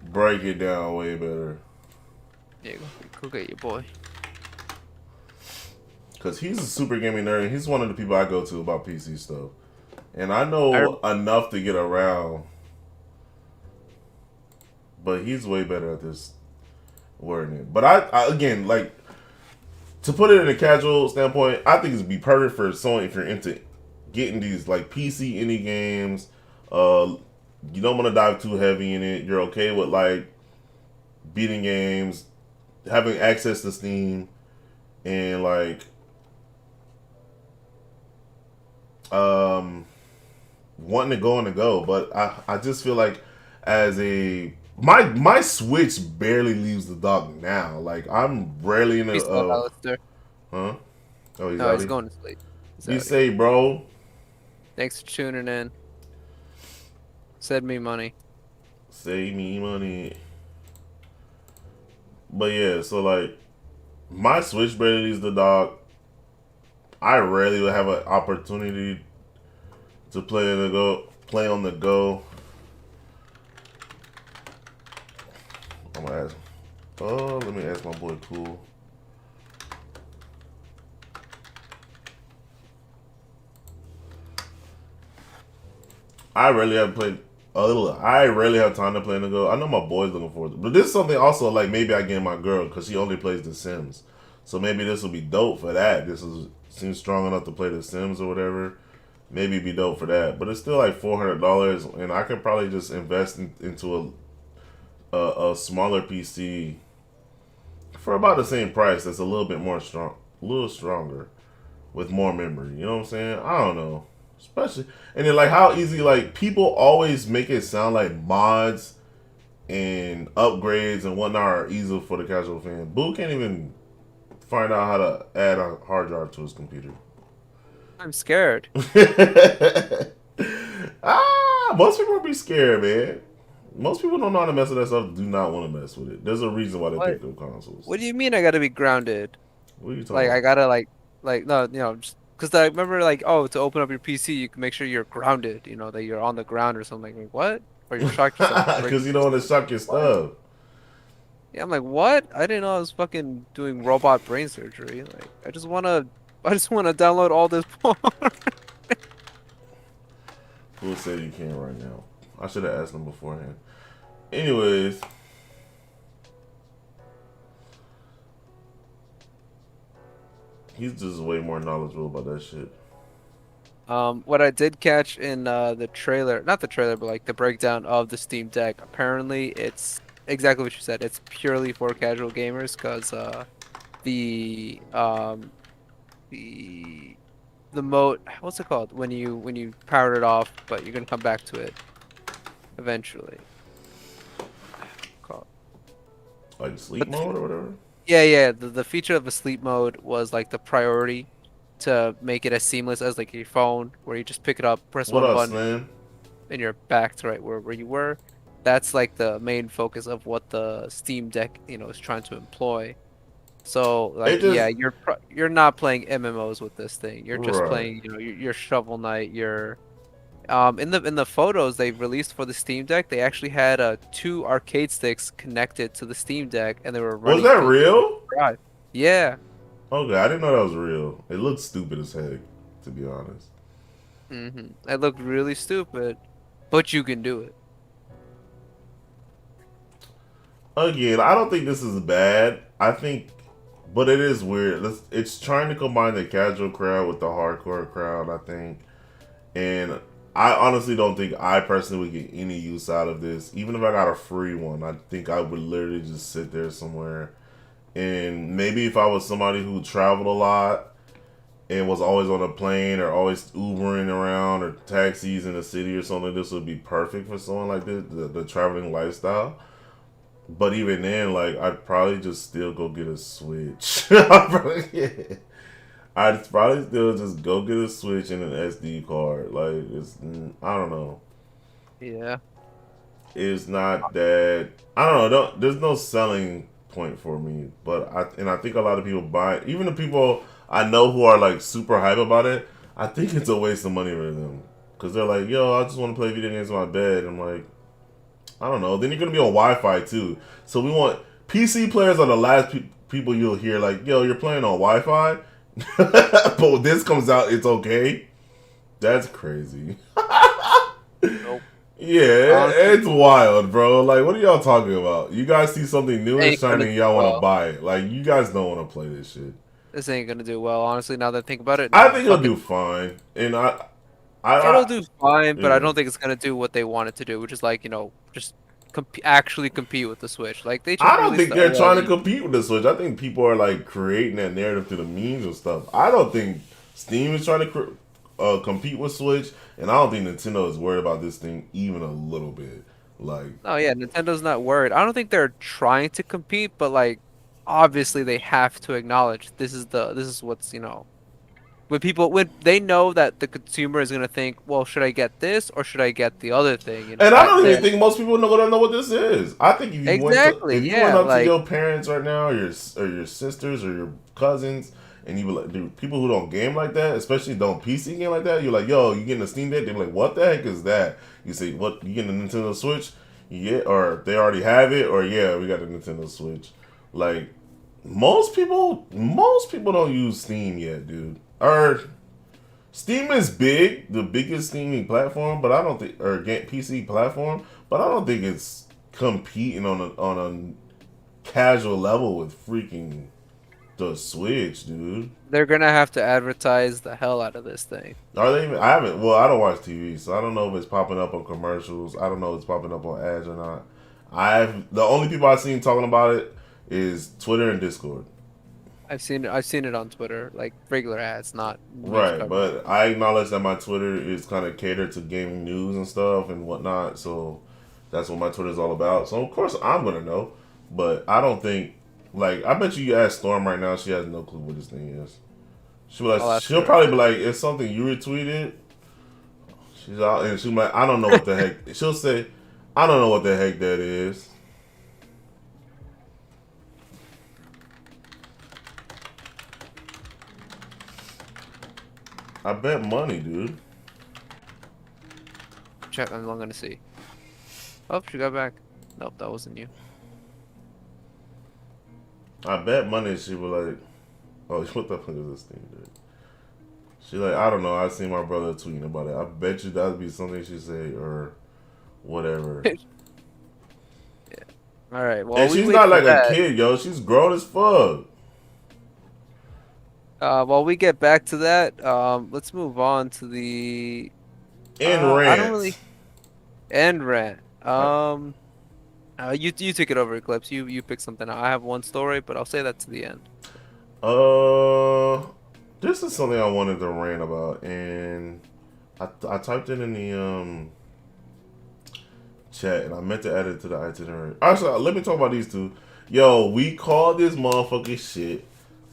break it down way better. Yeah, go get your boy. Because he's a super gaming nerd, and he's one of the people I go to about PC stuff. And I know enough to get around, but he's way better at this wording it. But I again, like, to put it in a casual standpoint, I think it'd be perfect for someone if you're into getting these like PC indie games. You don't want to dive too heavy in it. You're okay with like beating games, having access to Steam, and like wanting to go on the go, but I just feel like as a my Switch barely leaves the dock now. Like I'm rarely in a Peace out, Alistair. huh? Oh, he's No, out he's here. going to sleep. He's Be outta here. safe, bro. Thanks for tuning in. Send me money. Save me money. But yeah, so like my Switch barely leaves the dock. I rarely would have an opportunity to play on the go. I'm gonna ask. Oh, let me ask my boy Cool. I rarely have played. I rarely have time to play on the go. I know my boy's looking forward to it. But this is something also like maybe I get my girl because she only plays The Sims. So maybe this will be dope for that. Seems strong enough to play The Sims or whatever. Maybe it'd be dope for that. But it's still like $400, and I could probably just invest into a smaller PC for about the same price. That's a little bit more strong, a little stronger, with more memory. You know what I'm saying? I don't know. Especially, and then like how easy, like people always make it sound like mods and upgrades and whatnot are easy for the casual fan. Boo can't even find out how to add a hard drive to his computer. I'm scared. Most people be scared, man. Most people don't know how to mess with that stuff. Do not want to mess with it. There's a reason why they What? pick up consoles. What do you mean I gotta be grounded? What are you talking Like I about? gotta like no, you know, just because I remember like to open up your PC, you can make sure you're grounded. You know that you're on the ground or something. Like what? Or you shock yourself. Because you don't want to shock your stuff. Yeah, I'm like, what? I didn't know I was fucking doing robot brain surgery. Like, I just wanna download all this porn. Who said you can't right now? I should have asked them beforehand. Anyways, he's just way more knowledgeable about that shit. What I did catch in the trailer, not the trailer, but like the breakdown of the Steam Deck, apparently it's exactly what you said. It's purely for casual gamers because the the mode, what's it called? When you power it off, but you're gonna come back to it eventually. Called. Like sleep mode or whatever. Yeah. The feature of the sleep mode was like the priority to make it as seamless as like your phone, where you just pick it up, press What one up, button, Slim? and you're back to right where you were. That's like the main focus of what the Steam Deck, is trying to employ. So like yeah, you're not playing MMOs with this thing. You're just Right. playing, your Shovel Knight, your in the photos they released for the Steam Deck, they actually had 2 arcade sticks connected to the Steam Deck and they were running Was that through real? Drive. Yeah. Okay, I didn't know that was real. It looks stupid as heck, to be honest. It looked really stupid, but you can do it. Again, I don't think this is bad. But it is weird. It's trying to combine the casual crowd with the hardcore crowd, I think. And I honestly don't think I personally would get any use out of this. Even if I got a free one, I think I would literally just sit there somewhere. And maybe if I was somebody who traveled a lot and was always on a plane or always Ubering around or taxis in the city or something, this would be perfect for someone like this, the traveling lifestyle. But even then, like, I'd probably just still go get a Switch. I'd probably still just go get a Switch and an SD card. Like, I don't know. Yeah. It's not that, I don't know. There's no selling point for me. But I think a lot of people buy it. Even the people I know who are like super hype about it, I think it's a waste of money for them. Because they're like, yo, I just want to play video games in my bed. I'm like, I don't know. Then you're going to be on Wi-Fi too. So we want PC players are the last people you'll hear like, yo, you're playing on Wi-Fi? But when this comes out, it's okay? That's crazy. Nope. Yeah, it's wild, bro. Like, what are y'all talking about? You guys see something new and shiny and y'all want to buy it. Like, you guys don't want to play this shit. This ain't gonna do well, honestly, now that I think about it. I think it'll do fine. And it'll do fine, but yeah. I don't think it's gonna do what they want it to do, which is like, just actually compete with the Switch. Like they just I don't released think the they're trying to OLED. compete with the Switch. I think people are like creating that narrative through the memes and stuff. I don't think Steam is trying to compete with Switch, and I don't think Nintendo is worried about this thing even a little bit. Like, Oh yeah, Nintendo's not worried. I don't think they're trying to compete, but like obviously they have to acknowledge this is what's, when they know that the consumer is gonna think, well, should I get this or should I get the other thing? and I That don't even they're think most people are gonna know what this is. I think exactly, if you went yeah, up to like your parents right now, or your sisters or your cousins, and you were like, dude, people who don't game like that, especially don't PC game like that, you're like, yo, you getting a Steam Deck? They're like, what the heck is that? You say, what? You getting a Nintendo Switch? Yeah, or they already have it, or yeah, we got the Nintendo Switch. Like most people don't use Steam yet, dude. Or Steam is big, the biggest streaming platform, but I don't think, or PC platform, but I don't think it's competing on a casual level with freaking the Switch, dude. they're gonna have to advertise the hell out of this thing. Are they even? I haven't. Well, I don't watch TV, so I don't know if it's popping up on commercials. I don't know if it's popping up on ads or not. The only people I've seen talking about it is Twitter and Discord. I've seen it on Twitter, like regular ads, not news Right, coverage. but I acknowledge that my Twitter is kind of catered to gaming news and stuff and whatnot, so that's what my Twitter is all about. So of course I'm gonna know, but I don't think, like, I bet you ask Storm right now, she has no clue what this thing is. I'll ask She'll her. probably be like, it's something you retweeted. She's out and she'll be like, I don't know what the heck. She'll say, I don't know what the heck that is. I bet money, dude. Check, I'm gonna see. Oh, she got back. Nope, that wasn't you. I bet money she was like, oh, what the fuck is this thing, dude? She like, I don't know. I seen my brother tweeting about it. I bet you that'd be something she say or whatever. All right. Well, And we she's wait not for like that. a kid, yo. She's grown as fuck. While we get back to that, let's move on to the. And I don't rant. really end rant. You take it over, Eclipse. You pick something. I have one story, but I'll say that to the end. This is something I wanted to rant about, and I typed it in the chat, and I meant to add it to the itinerary. Actually, let me talk about these two. Yo, we called this motherfucking shit.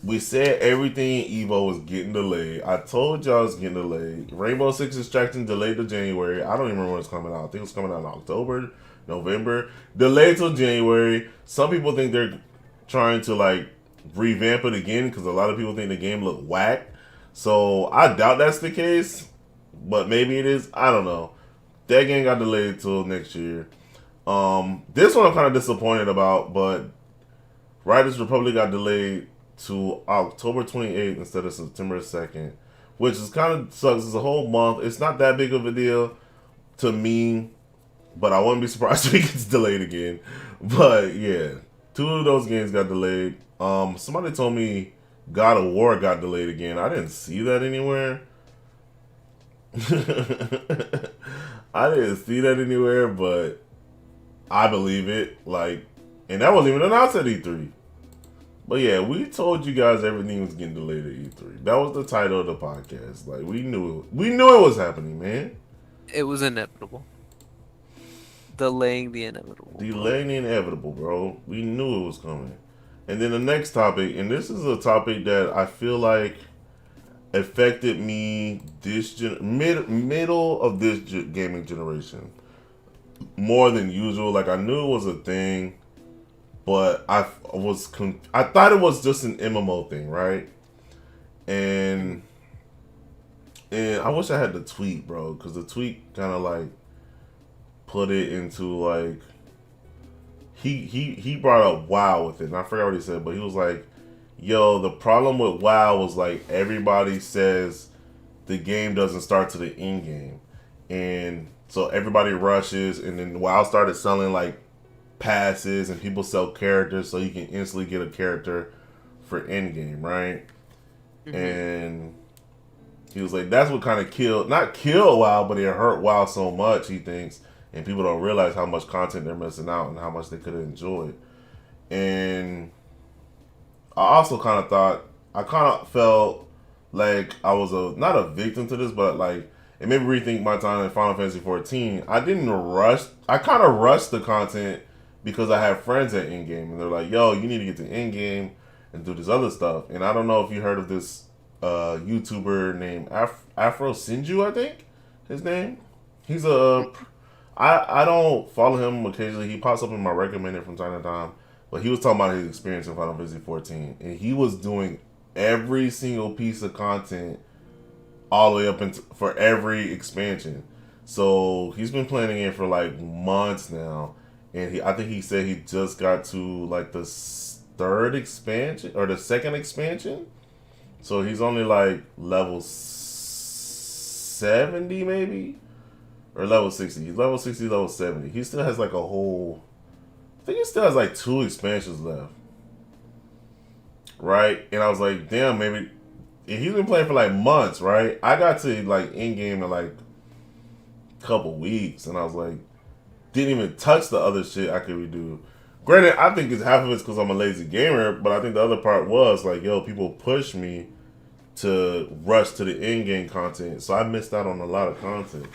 We said everything in Evo was getting delayed. I told y'all it's getting delayed. Rainbow Six Extraction delayed to January. I don't even remember when it's coming out. I think it's coming out in October, November. Delayed till January. Some people think they're trying to like revamp it again because a lot of people think the game looked whack. So I doubt that's the case, but maybe it is. I don't know. That game got delayed till next year. This one I'm kind of disappointed about, but Riders Republic got delayed to October 28th instead of September 2nd, which is kind of sucks. It's a whole month. It's not that big of a deal to me, but I wouldn't be surprised if it gets delayed again. But yeah, two of those games got delayed. Somebody told me God of War got delayed again. I didn't see that anywhere. I didn't see that anywhere, but I believe it. Like, and that wasn't even announced at E3. But yeah, we told you guys everything was getting delayed at E3. That was the title of the podcast. Like, we knew it was happening, man. It was inevitable. Delaying the inevitable. Delaying the inevitable, bro. We knew it was coming. And then the next topic, and this is a topic that I feel like affected me this middle of this gaming generation more than usual. Like, I knew it was a thing, but I thought it was just an MMO thing, right? And I wish I had the tweet, bro, because the tweet kind of like put it into like he brought up WoW with it, and I forgot what he said, but he was like, yo, the problem with WoW was like everybody says the game doesn't start to the end game, and so everybody rushes, and then WoW started selling like passes, and people sell characters so you can instantly get a character for end game, right? Mm-hmm. And he was like, that's what kind of not killed WoW, but it hurt WoW so much, he thinks, and people don't realize how much content they're missing out and how much they could have enjoyed. And I also kind of felt like I was not a victim to this, but like it made me rethink my time in Final Fantasy 14. I didn't rush. I kind of rushed the content because I had friends at Endgame, and they're like, "Yo, you need to get to Endgame and do this other stuff." And I don't know if you heard of this YouTuber named Afro Sinju, I think his name. He's I don't follow him occasionally. He pops up in my recommended from time to time. But he was talking about his experience in Final Fantasy 14. And he was doing every single piece of content all the way up for every expansion. So he's been playing the game for like months now. And I think he said he just got to like the third expansion or the second expansion. So he's only like level 70 maybe? Or level 60. He's level 60, level 70. He still has like a whole... I think he still has like 2 expansions left. Right? And I was like, damn, maybe... And he's been playing for like months, right? I got to like in-game in like a couple weeks. And I was like, didn't even touch the other shit I could redo. Granted, I think it's half of it's because I'm a lazy gamer. But I think the other part was like, yo, people push me to rush to the in-game content. So I missed out on a lot of content.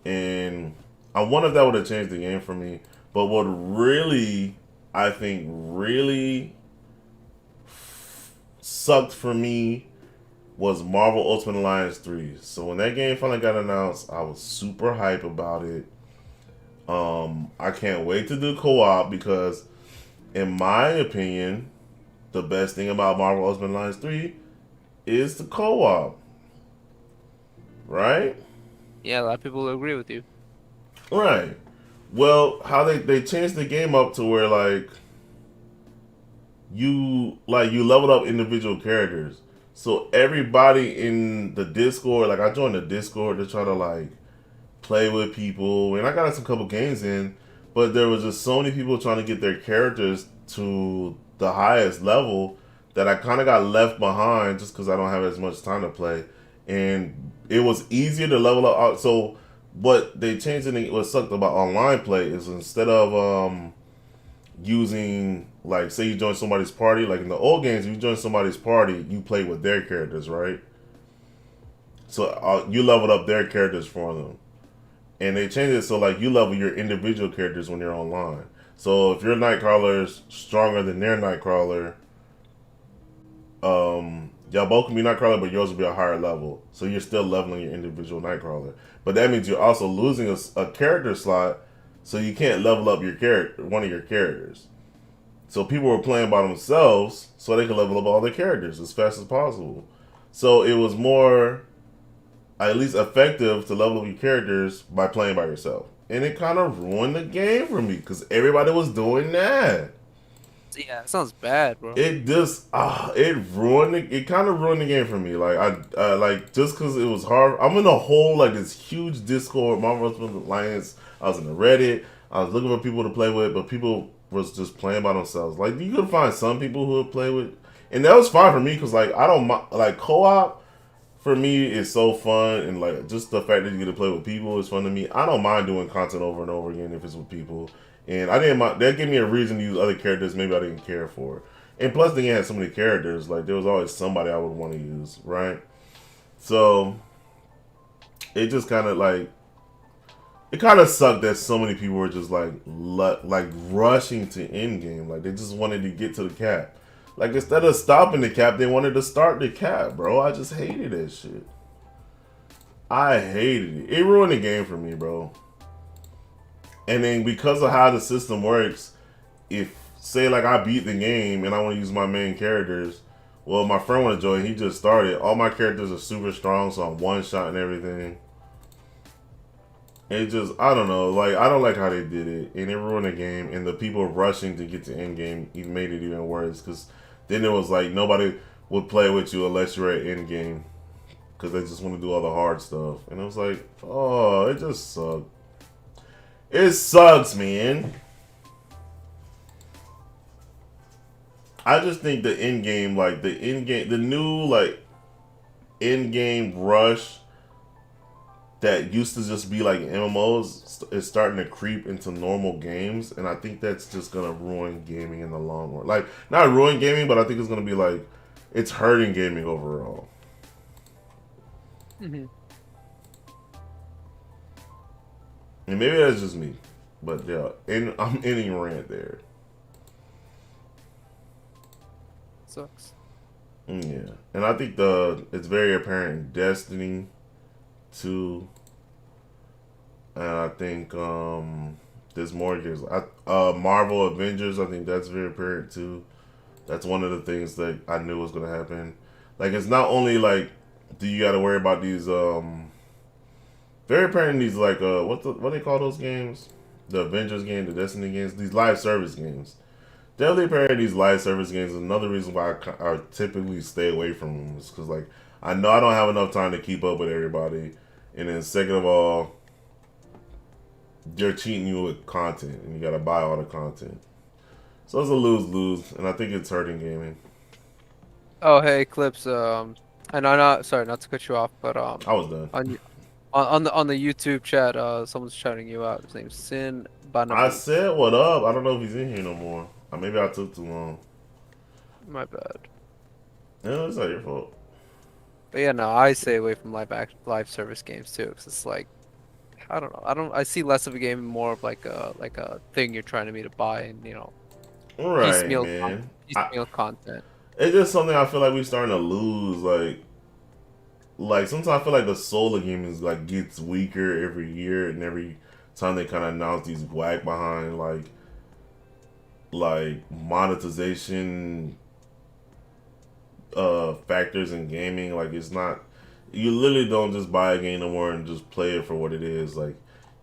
And I wonder if that would have changed the game for me. But what really, I think, really sucked for me was Marvel Ultimate Alliance 3. So when that game finally got announced, I was super hype about it. I can't wait to do co-op because, in my opinion, the best thing about Marvel Ultimate Alliance 3 is the co-op. Right? Yeah, a lot of people will agree with you. Right. Well, how they changed the game up to where like you leveled up individual characters. So everybody in the Discord, like I joined the Discord to try to like play with people, and I got some couple games in, but there was just so many people trying to get their characters to the highest level that I kind of got left behind just because I don't have as much time to play. And it was easier to level up. So what they changed it, what sucked about online play is instead of using, like, say you join somebody's party, like in the old games, if you join somebody's party, you play with their characters, right? So you leveled up their characters for them. And they changed it so like you level your individual characters when you're online. So if your Nightcrawler's stronger than their Nightcrawler, y'all both can be Nightcrawler, but yours will be a higher level. So you're still leveling your individual Nightcrawler. But that means you're also losing a character slot, so you can't level up your one of your characters. So people were playing by themselves so they could level up all their characters as fast as possible. So it was more, at least effective, to level up your characters by playing by yourself. And it kind of ruined the game for me because everybody was doing that. Yeah, it sounds bad, bro. It just it kind of ruined the game for me. Like I like just because it was hard. I'm in a whole like this huge Discord, Marvel Ultimate Alliance. I was in the Reddit. I was looking for people to play with, but people was just playing by themselves. Like you could find some people who would play with, and that was fine for me because like I don't like co-op. For me, is so fun, and like just the fact that you get to play with people is fun to me. I don't mind doing content over and over again if it's with people. And I didn't mind. That gave me a reason to use other characters maybe I didn't care for. And plus, the game had so many characters. Like, there was always somebody I would want to use, right? So, it just kind of, like... It kind of sucked that so many people were just, like rushing to endgame. Like, they just wanted to get to the cap. Like, instead of stopping the cap, they wanted to start the cap, bro. I just hated that shit. I hated it. It ruined the game for me, bro. And then because of how the system works, if, say, like, I beat the game and I want to use my main characters, well, my friend want to join, he just started. All my characters are super strong, so I'm one-shot and everything. It just, I don't know, like, I don't like how they did it. And it ruined the game, and the people rushing to get to endgame even made it even worse. Because then it was like, nobody would play with you unless you're at endgame. Because they just want to do all the hard stuff. And it was like, oh, it just sucked. It sucks, man. I just think the end game, like the new like end game rush that used to just be like MMOs is starting to creep into normal games, and I think that's just gonna ruin gaming in the long run. Like, not ruin gaming, but I think it's gonna be like, it's hurting gaming overall. Mm-hmm. And maybe that's just me, but yeah, I'm ending rant there. Sucks. Yeah, and I think it's very apparent in Destiny 2, and I think there's more games. Marvel Avengers, I think that's very apparent too. That's one of the things that I knew was gonna happen. Like, it's not only like, do you got to worry about these very apparent these like what do they call those games? The Avengers game, the Destiny games, these live service games. Definitely apparent these live service games is another reason why I typically stay away from them, is because like I know I don't have enough time to keep up with everybody, and then second of all, they're cheating you with content, and you gotta buy all the content. So it's a lose-lose, and I think it's hurting gaming. Oh, hey, Clips. And I'm not sorry, not to cut you off, but I was done. on the YouTube chat, someone's shouting you out. His name's Sin Banabu. I said what up. I don't know if he's in here no more. Or maybe I took too long. My bad. No, it's not your fault. But yeah, no, I stay away from live service games too, because it's like, I don't know. I see less of a game, more of like a thing you're trying to me to buy, and Right, piecemeal man. piecemeal content. It's just something I feel like we're starting to lose. Like sometimes I feel like the soul of gaming is like gets weaker every year, and every time they kind of announce these whack behind like monetization factors in gaming. Like, it's not, you literally don't just buy a game no more and just play it for what it is. Like,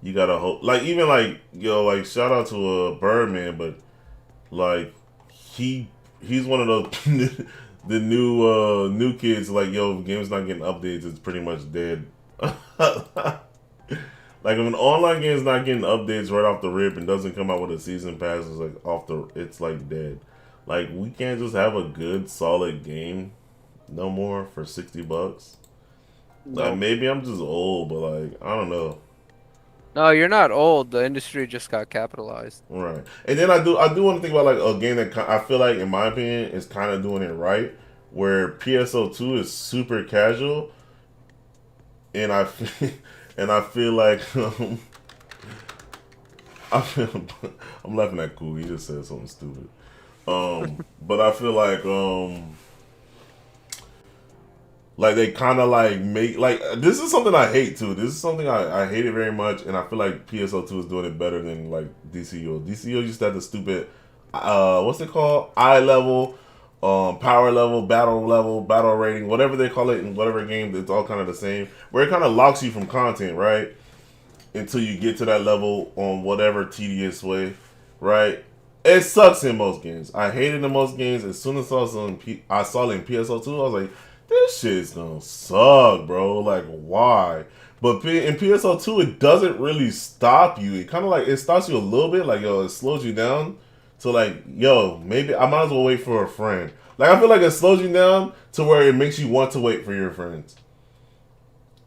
you gotta hope, like, even like, like, shout out to Birdman, but like he's one of those the new kids, like, if the game's not getting updates, it's pretty much dead. Like, if an online game is not getting updates right off the rip and doesn't come out with a season pass, it's like it's like dead. Like, we can't just have a good solid game no more for $60. No. Like, maybe I'm just old, but like, I don't know. No, you're not old. The industry just got capitalized. Right. And then I do want to think about like a game that I feel like, in my opinion, is kind of doing it right, where PSO2 is super casual, and I feel like I'm laughing at Cool. He just said something stupid. But I feel like they kind of like make, like, this is something I hate too. This is something I hate it very much, and I feel like PSO2 is doing it better than like DCO. DCO used to have the stupid, what's it called? Eye level, power level, battle rating, whatever they call it in whatever game. It's all kind of the same. Where it kind of locks you from content, right? Until you get to that level on whatever tedious way, right? It sucks in most games. I hate it in most games. As soon as I saw it in PSO2, I was like, this shit's gonna suck, bro. Like, why? But in PSO2, it doesn't really stop you. It kind of like, it stops you a little bit. Like, it slows you down to like, maybe I might as well wait for a friend. Like, I feel like it slows you down to where it makes you want to wait for your friends.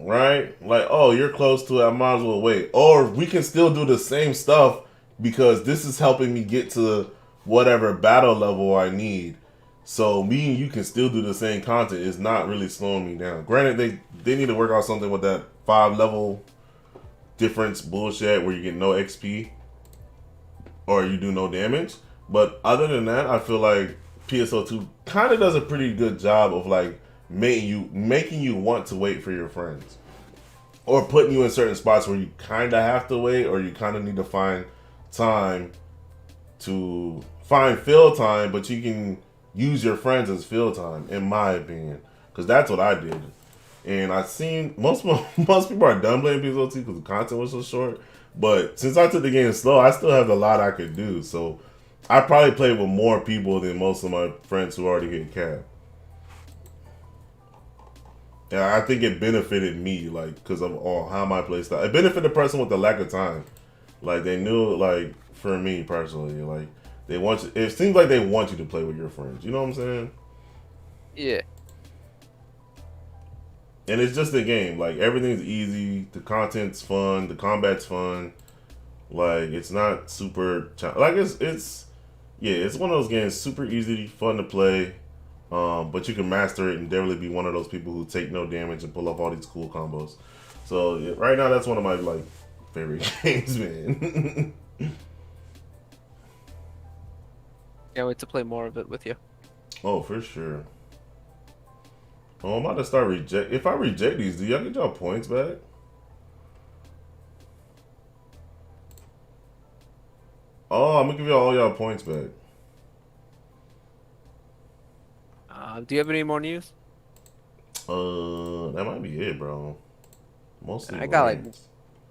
Right? Like, oh, you're close to it, I might as well wait. Or we can still do the same stuff because this is helping me get to whatever battle level I need. So me and you can still do the same content. It's not really slowing me down. Granted, they need to work out something with that 5-level difference bullshit where you get no XP or you do no damage. But other than that, I feel like PSO2 kind of does a pretty good job of like making you want to wait for your friends, or putting you in certain spots where you kind of have to wait, or you kind of need to find time to fill time, but you can use your friends as fill time, in my opinion, because that's what I did. And I've seen most people are done playing PSO2 because the content was so short. But since I took the game slow, I still have a lot I could do. So I probably played with more people than most of my friends who already hit cap. Yeah, I think it benefited me, like, because of how my play style. It benefited the person with the lack of time. Like, they knew, like, for me personally, like, it seems like they want you to play with your friends. You know what I'm saying? Yeah. And it's just a game. Like, everything's easy. The content's fun. The combat's fun. Like, it's not super like it's one of those games super easy, fun to play. But you can master it and definitely be one of those people who take no damage and pull off all these cool combos. So yeah, right now that's one of my like favorite games, man. Can't wait to play more of it with you. Oh, for sure. Oh, I'm about to start reject. If I reject these, do y'all get y'all points back? Oh, I'm gonna give y'all all y'all points back. Do you have any more news? That might be it, bro. Mostly I got rants.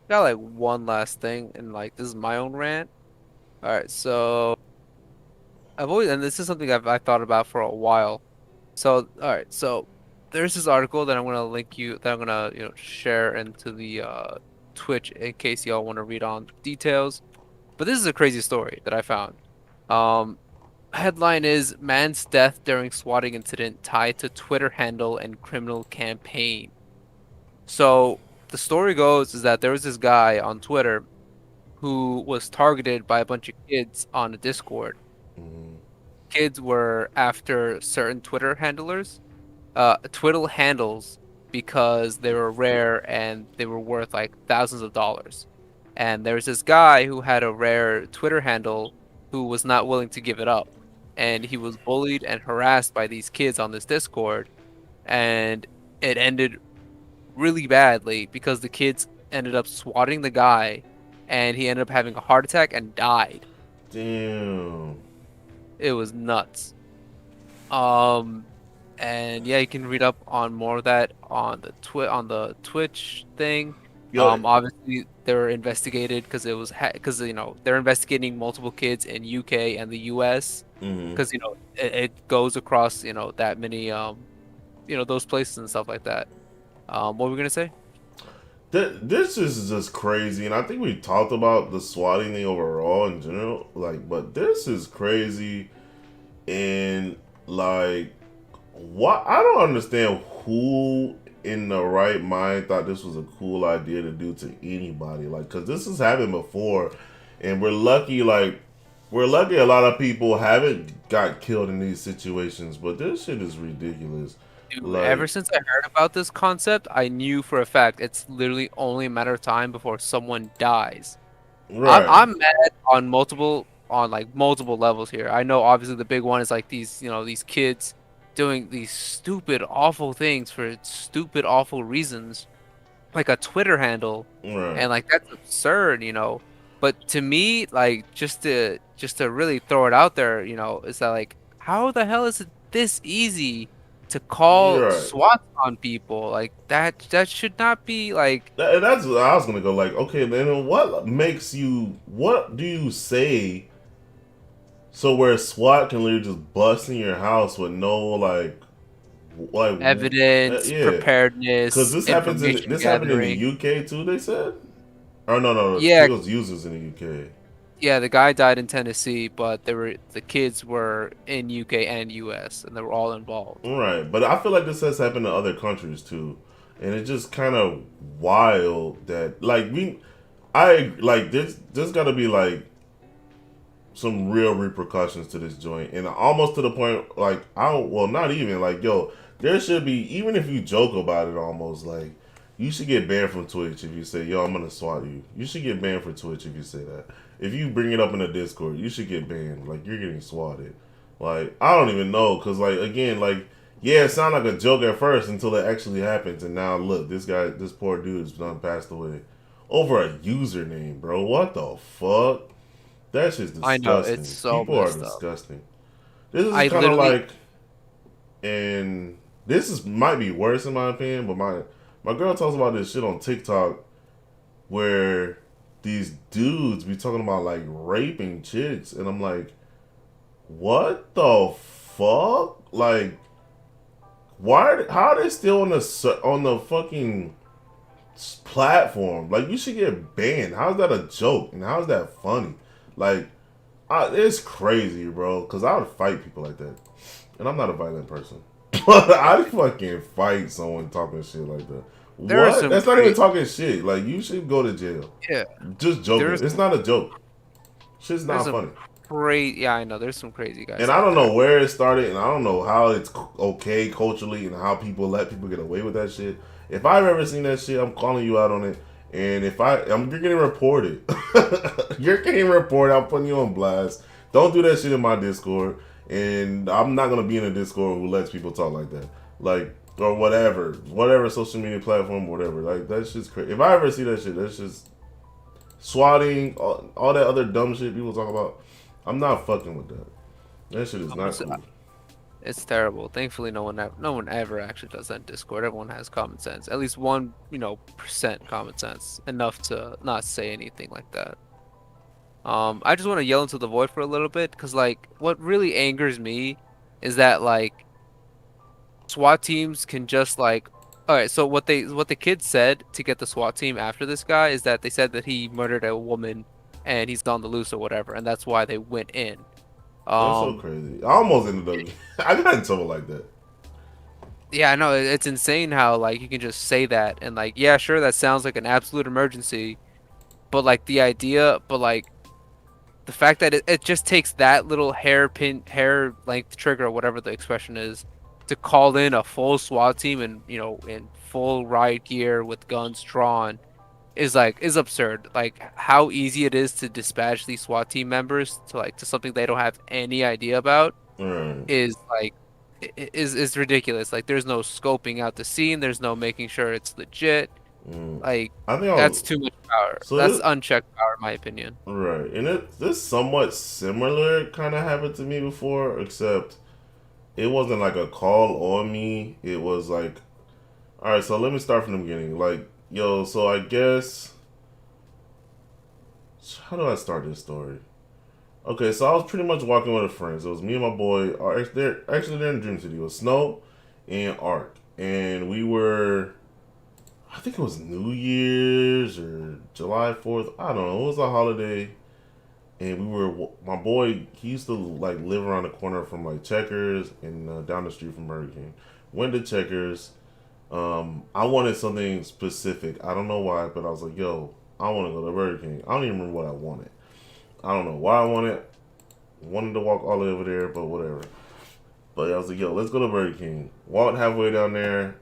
like one last thing, and like this is my own rant. All right, so I've always, and this is something I thought about for a while. So all right, so there's this article that I'm gonna link you, that I'm gonna share into the Twitch in case y'all want to read on details. But this is a crazy story that I found. Headline is man's death during swatting incident tied to Twitter handle and criminal campaign. So the story goes is that there was this guy on Twitter who was targeted by a bunch of kids on a Discord. Kids were after certain Twitter handlers, Twitter handles, because they were rare and they were worth like thousands of dollars. And there was this guy who had a rare Twitter handle who was not willing to give it up. And he was bullied and harassed by these kids on this Discord. And it ended really badly because the kids ended up swatting the guy and he ended up having a heart attack and died. Damn. It was nuts. And yeah, you can read up on more of that on the Twitch thing. Yo, Obviously they were investigated because it was because they're investigating multiple kids in UK and the US because it goes across that many those places and stuff like that. What were we gonna say? This is just crazy, and I think we talked about the swatting thing overall in general. Like, but this is crazy, and like, what? I don't understand who in the right mind thought this was a cool idea to do to anybody. Like, cause this has happened before, and we're lucky. Like, we're lucky a lot of people haven't got killed in these situations, but this shit is ridiculous. Dude, Like, ever since I heard about this concept, I knew for a fact it's literally only a matter of time before someone dies. right. I'm mad on multiple levels here. I know obviously the big one is like these kids doing these stupid awful things for stupid awful reasons, like a Twitter handle, Right. and like that's absurd, But to me, like just to really throw it out there, is that like how the hell is it this easy to call Right. SWAT on people? Like that should not be like. That's what I was gonna go. Like, okay, then what makes you? What do you say? So where SWAT can literally just bust in your house with no like Evidence, yeah. preparedness, Because this happens in information gathering. the UK too. They said. Oh no, Yeah. it was users in the UK. Yeah, the guy died in Tennessee, but the kids were in UK and US, and they were all involved. Right, but I feel like this has happened in other countries too, and it's just kind of wild that like there's got to be like some real repercussions to this joint, and almost to the point like not even like there should be, even if you joke about it, almost like you should get banned from Twitch if you say I'm gonna swat you. You should get banned from Twitch if you say that. If you bring it up in a Discord, you should get banned. Like, you're getting swatted. Like, I don't even know. Because, like, again, like, yeah, it sounded like a joke at first until it actually happens. And now, look, this poor dude has done passed away. Over a username, bro. What the fuck? That's just disgusting. I know, it's so People are messed up. disgusting. This is I kind of literally- like... And this might be worse in my opinion, but my girl talks about this shit on TikTok where these dudes be talking about like raping chicks, and I'm like, what the fuck? Like, how are they still on the fucking platform? Like, you should get banned. How's that a joke? And how's that funny? Like, it's crazy, bro. Because I would fight people like that, and I'm not a violent person, but I'd fucking fight someone talking shit like that. There are What? some That's not even great- talking shit. Like, you should go to jail. Yeah, Just joking. There's- It's not a joke. Shit's not there's funny. crazy. Yeah, I know. There's some crazy guys. And I out don't there. know where it started, and I don't know how it's okay culturally, and how people let people get away with that shit. If I've ever seen that shit, I'm calling you out on it. And if you're getting reported. You're getting reported. I'm putting you on blast. Don't do that shit in my Discord. And I'm not gonna be in a Discord who lets people talk like that, like, or whatever social media platform, whatever. Like, that's just crazy. If I ever see that shit, that's just swatting, all that other dumb shit people talk about. I'm not fucking with that. That shit is not cool. It's terrible. Thankfully, no one ever actually does that in Discord. Everyone has common sense. At least 1% common sense, enough to not say anything like that. I just want to yell into the void for a little bit, because like what really angers me is that like SWAT teams can just like, all right. So what the kids said to get the SWAT team after this guy is that they said that he murdered a woman and he's on the loose or whatever, and that's why they went in. That's so crazy. I almost ended up. I got in trouble like that. Yeah, I know, it's insane how like you can just say that and like, yeah, sure, that sounds like an absolute emergency, but like the fact that it just takes that little hair length trigger or whatever the expression is to call in a full SWAT team and in full riot gear with guns drawn is absurd. Like how easy it is to dispatch these SWAT team members to something they don't have any idea about is like is ridiculous. Like there's no scoping out the scene, there's no making sure it's legit. Like I think that's too much power. So That's unchecked power in my opinion. Right, and this somewhat similar kind of happened to me before, except it wasn't like a call on me. It was like, all right, so let me start from the beginning. Like, yo, so I guess, how do I start this story? Okay, so I was pretty much walking with a friend. So it was me and my boy. They're in Dream City. It was Snow and Ark, and we were, I think it was New Year's or July 4th. I don't know. It was a holiday. And my boy, he used to like live around the corner from like Checkers and down the street from Burger King. Went to Checkers. I wanted something specific. I don't know why, but I was like, yo, I want to go to Burger King. I don't even remember what I wanted. I don't know why I wanted to walk all the way over there, but whatever. But I was like, yo, let's go to Burger King. Walked halfway down there.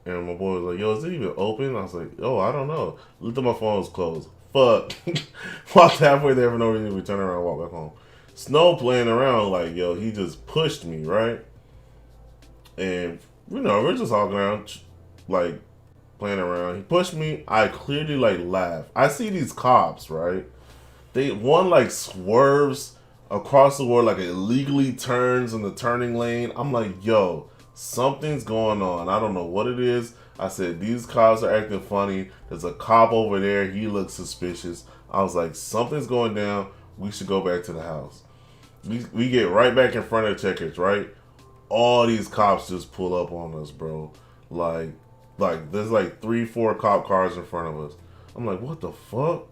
And my boy was like, yo, is it even open? I was like, oh, I don't know. Looked at my phone, it was closed. Fuck. Walked halfway there for no reason. We turned around and walked back home. Snow playing around like, yo, he just pushed me, right? And, we're just walking around, like, playing around. He pushed me. I clearly, like, laughed. I see these cops, right? One, like, swerves across the road, like, it illegally turns in the turning lane. I'm like, yo, something's going on. I don't know what it is. I said, these cops are acting funny. There's a cop over there. He looks suspicious. I was like, something's going down. We should go back to the house. We get right back in front of Checkers, right? All these cops just pull up on us, bro. Like there's like 3-4 cop cars in front of us. I'm like, what the fuck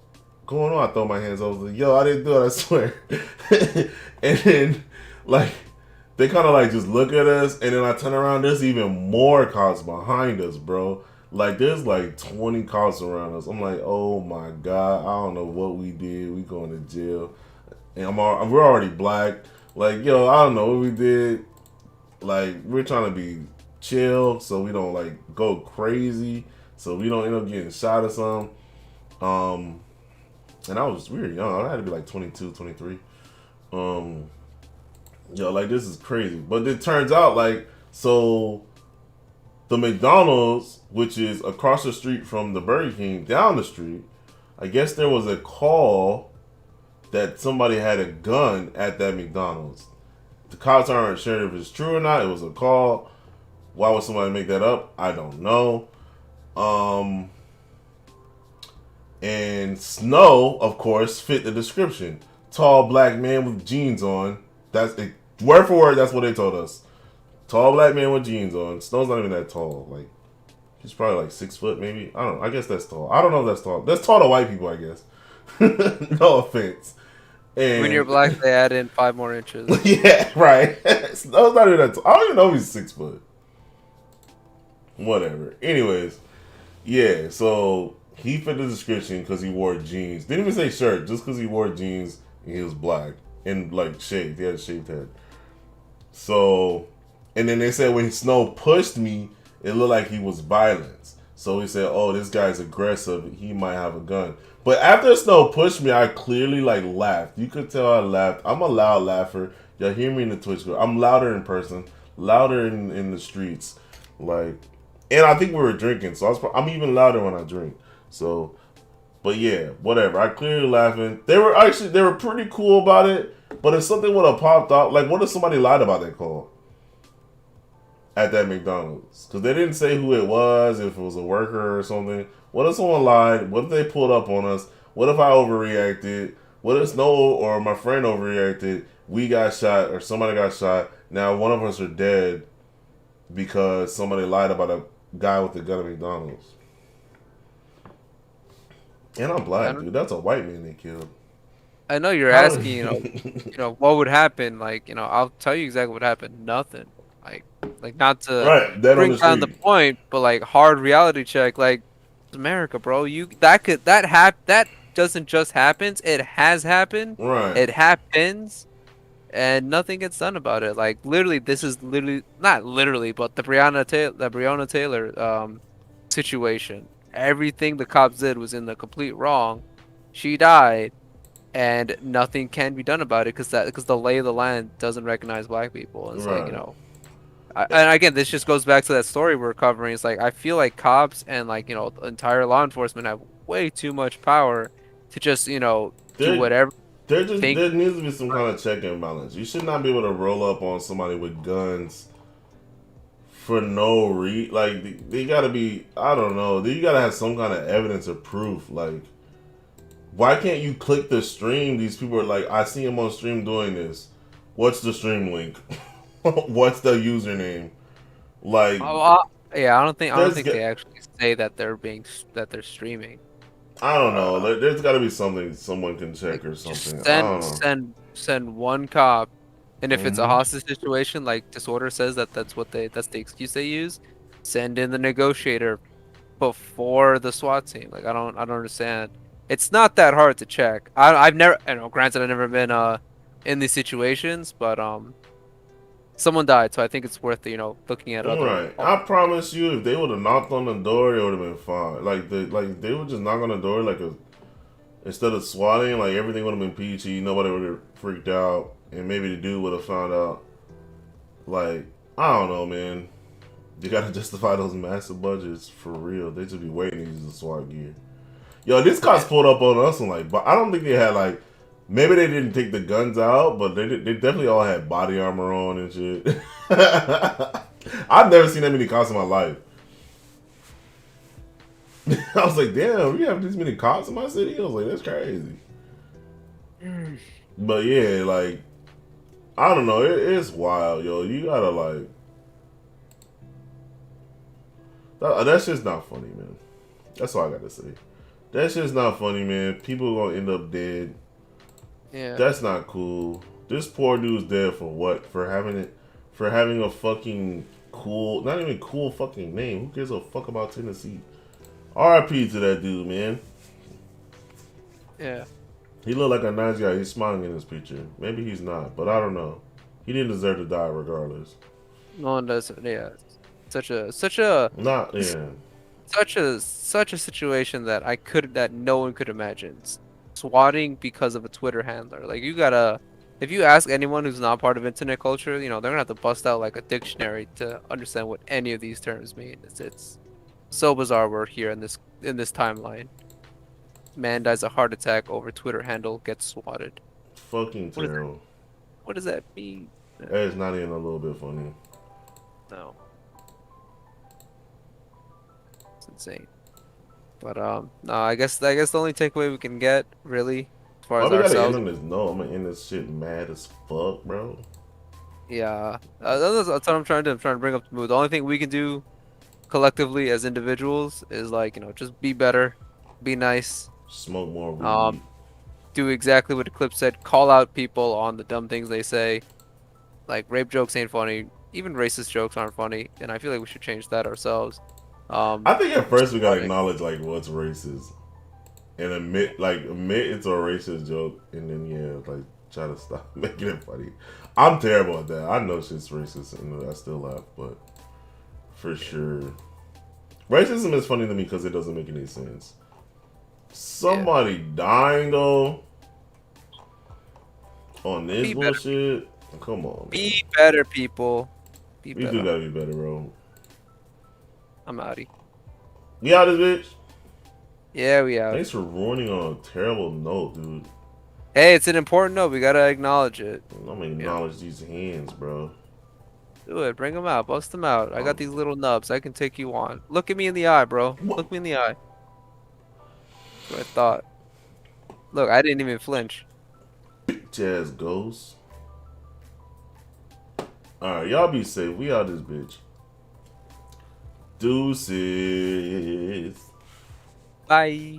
going on? I throw my hands over. Like, yo, I didn't do it, I swear. And then, like, they kind of like just look at us, and then I turn around. There's even more cops behind us, bro. Like there's like 20 cops around us. I'm like, oh my god, I don't know what we did. We going to jail, and we're already black. Like, yo, I don't know what we did. Like, we're trying to be chill so we don't like go crazy, so we don't end up getting shot or something. And we were young. I had to be like 22, 23. Yo, like, this is crazy. But it turns out, like, so the McDonald's, which is across the street from the Burger King, down the street, I guess there was a call that somebody had a gun at that McDonald's. The cops aren't sure if it's true or not. It was a call. Why would somebody make that up? I don't know. And Snow, of course, fit the description. Tall black man with jeans on. That's it. Word for word, that's what they told us. Tall black man with jeans on. Snow's not even that tall. Like, he's probably like 6 foot, maybe. I don't know. I guess that's tall. I don't know if that's tall. That's tall to white people, I guess. No offense. And When you're black, they add in 5 more inches. yeah, right. Snow's not even that tall. I don't even know if he's 6 foot. Whatever. Anyways, Yeah, so he fit the description because he wore jeans. Didn't even say shirt, just because he wore jeans and he was black and like shaved. He had a shaved head. So, and then they said when Snow pushed me, it looked like he was violent. So he said, "Oh, this guy's aggressive. He might have a gun." But after Snow pushed me, I clearly like laughed. You could tell I laughed. I'm a loud laugher. Y'all hear me in the Twitch group. I'm louder in person, louder in the streets. Like, and I think we were drinking, so I'm even louder when I drink. So, but yeah, whatever. I clearly laughing. They were pretty cool about it. But if something would have popped up, like what if somebody lied about that call at that McDonald's? Because they didn't say who it was, if it was a worker or something. What if someone lied? What if they pulled up on us? What if I overreacted? What if Snow or my friend overreacted? We got shot or somebody got shot. Now one of us are dead because somebody lied about a guy with a gun at McDonald's. And I'm black, dude. That's a white man they killed. I know you're asking, what would happen? Like, I'll tell you exactly what happened. Nothing. Like not to Right, dead on bring the down the street. point, but like hard reality check. Like, it's America, bro. That doesn't just happen. It has happened. Right. It happens, and nothing gets done about it. Like literally, this is literally not literally, but the Breonna Taylor situation. Everything the cops did was in the complete wrong. She died, and nothing can be done about it because the lay of the land doesn't recognize black people. It's like, Right. and again, this just goes back to that story we're covering. It's like I feel like cops and like the entire law enforcement have way too much power to just do There- whatever. There Think- needs to be some kind of check and balance. You should not be able to roll up on somebody with guns for no reason. Like they gotta be, I don't know. You gotta have some kind of evidence or proof. Like, why can't you click the stream? These people are like, I see him on stream doing this. What's the stream link? What's the username? Like, Yeah, I don't There's think g- they actually say that they're streaming. I don't know. There's got to be something someone can check or Just something. I don't know. send one cop, and if it's a Mhm. hostage situation, like Disorder says that's the excuse they use. Send in the negotiator before the SWAT team. Like I don't understand. It's not that hard to check. I've never, granted I've never been in these situations, but someone died, so I think it's worth looking at other. Right. I promise you, if they would have knocked on the door, it would have been fine. Like they would just knock on the door instead of swatting, like everything would have been peachy. Nobody would have freaked out, and maybe the dude would have found out. Like, I don't know, man. You gotta justify those massive budgets for real. They just be waiting to use the SWAT gear. Yo, these cops pulled up on us and but I don't think they had like. Maybe they didn't take the guns out, but they definitely all had body armor on and shit. I've never seen that many cops in my life. I was like, damn, we have this many cops in my city? I was like, that's crazy. But yeah, like, I don't know. It's wild, yo. You gotta, like... That's just not funny, man. That's all I gotta say. That's just not funny, man. People gonna end up dead. Yeah. That's not cool. This poor dude's dead for what? For having a fucking cool, not even cool fucking name. Who gives a fuck about Tennessee? R.I.P. to that dude, man. Yeah. He looked like a nice guy. He's smiling in his picture. Maybe he's not, but I don't know. He didn't deserve to die regardless. No one does. Yeah. Such a Not, yeah. such a situation that no one could imagine. Swatting because of a Twitter handler. Like if you ask anyone who's not part of internet culture, they're gonna have to bust out like a dictionary to understand what any of these terms mean. It's so bizarre we're here in this timeline. Man dies a heart attack over Twitter handle, gets swatted. Fucking What is that? terrible. What does that mean? That is not even a little bit funny. No. It's insane. But no, I guess the only takeaway we can get really as far Why as we gotta ourselves. end on this note? I'm gonna end this shit mad as fuck, bro. Yeah, that's what I'm trying to do. I'm trying to bring up the mood. The only thing we can do collectively as individuals is like just be better, be nice, Smoke more weed. do exactly what the clip said. Call out people on the dumb things they say. Like rape jokes ain't funny. Even racist jokes aren't funny, and I feel like we should change that ourselves. I think at first we gotta funny. acknowledge like what's racist, and admit it's a racist joke, and then like try to stop making it funny. I'm terrible at that. I know shit's racist, and I still laugh, but for sure, racism is funny to me because it doesn't make any sense. Somebody dying though on this Be better. bullshit. Come on, man. Be better, people. Be We better. do gotta be better, bro. I'm outie. We out this bitch. Yeah, we out. Thanks for ruining on a terrible note, dude. Hey, it's an important note. We gotta acknowledge it. I'm gonna acknowledge these hands, bro. Do it. Bring them out. Bust them out. I got these little nubs. I can take you on. Look at me in the eye, bro. Look me in the eye. That's what I thought. Look, I didn't even flinch. Bitch ass ghost. Alright, y'all be safe. We out this bitch. Deuces. Bye.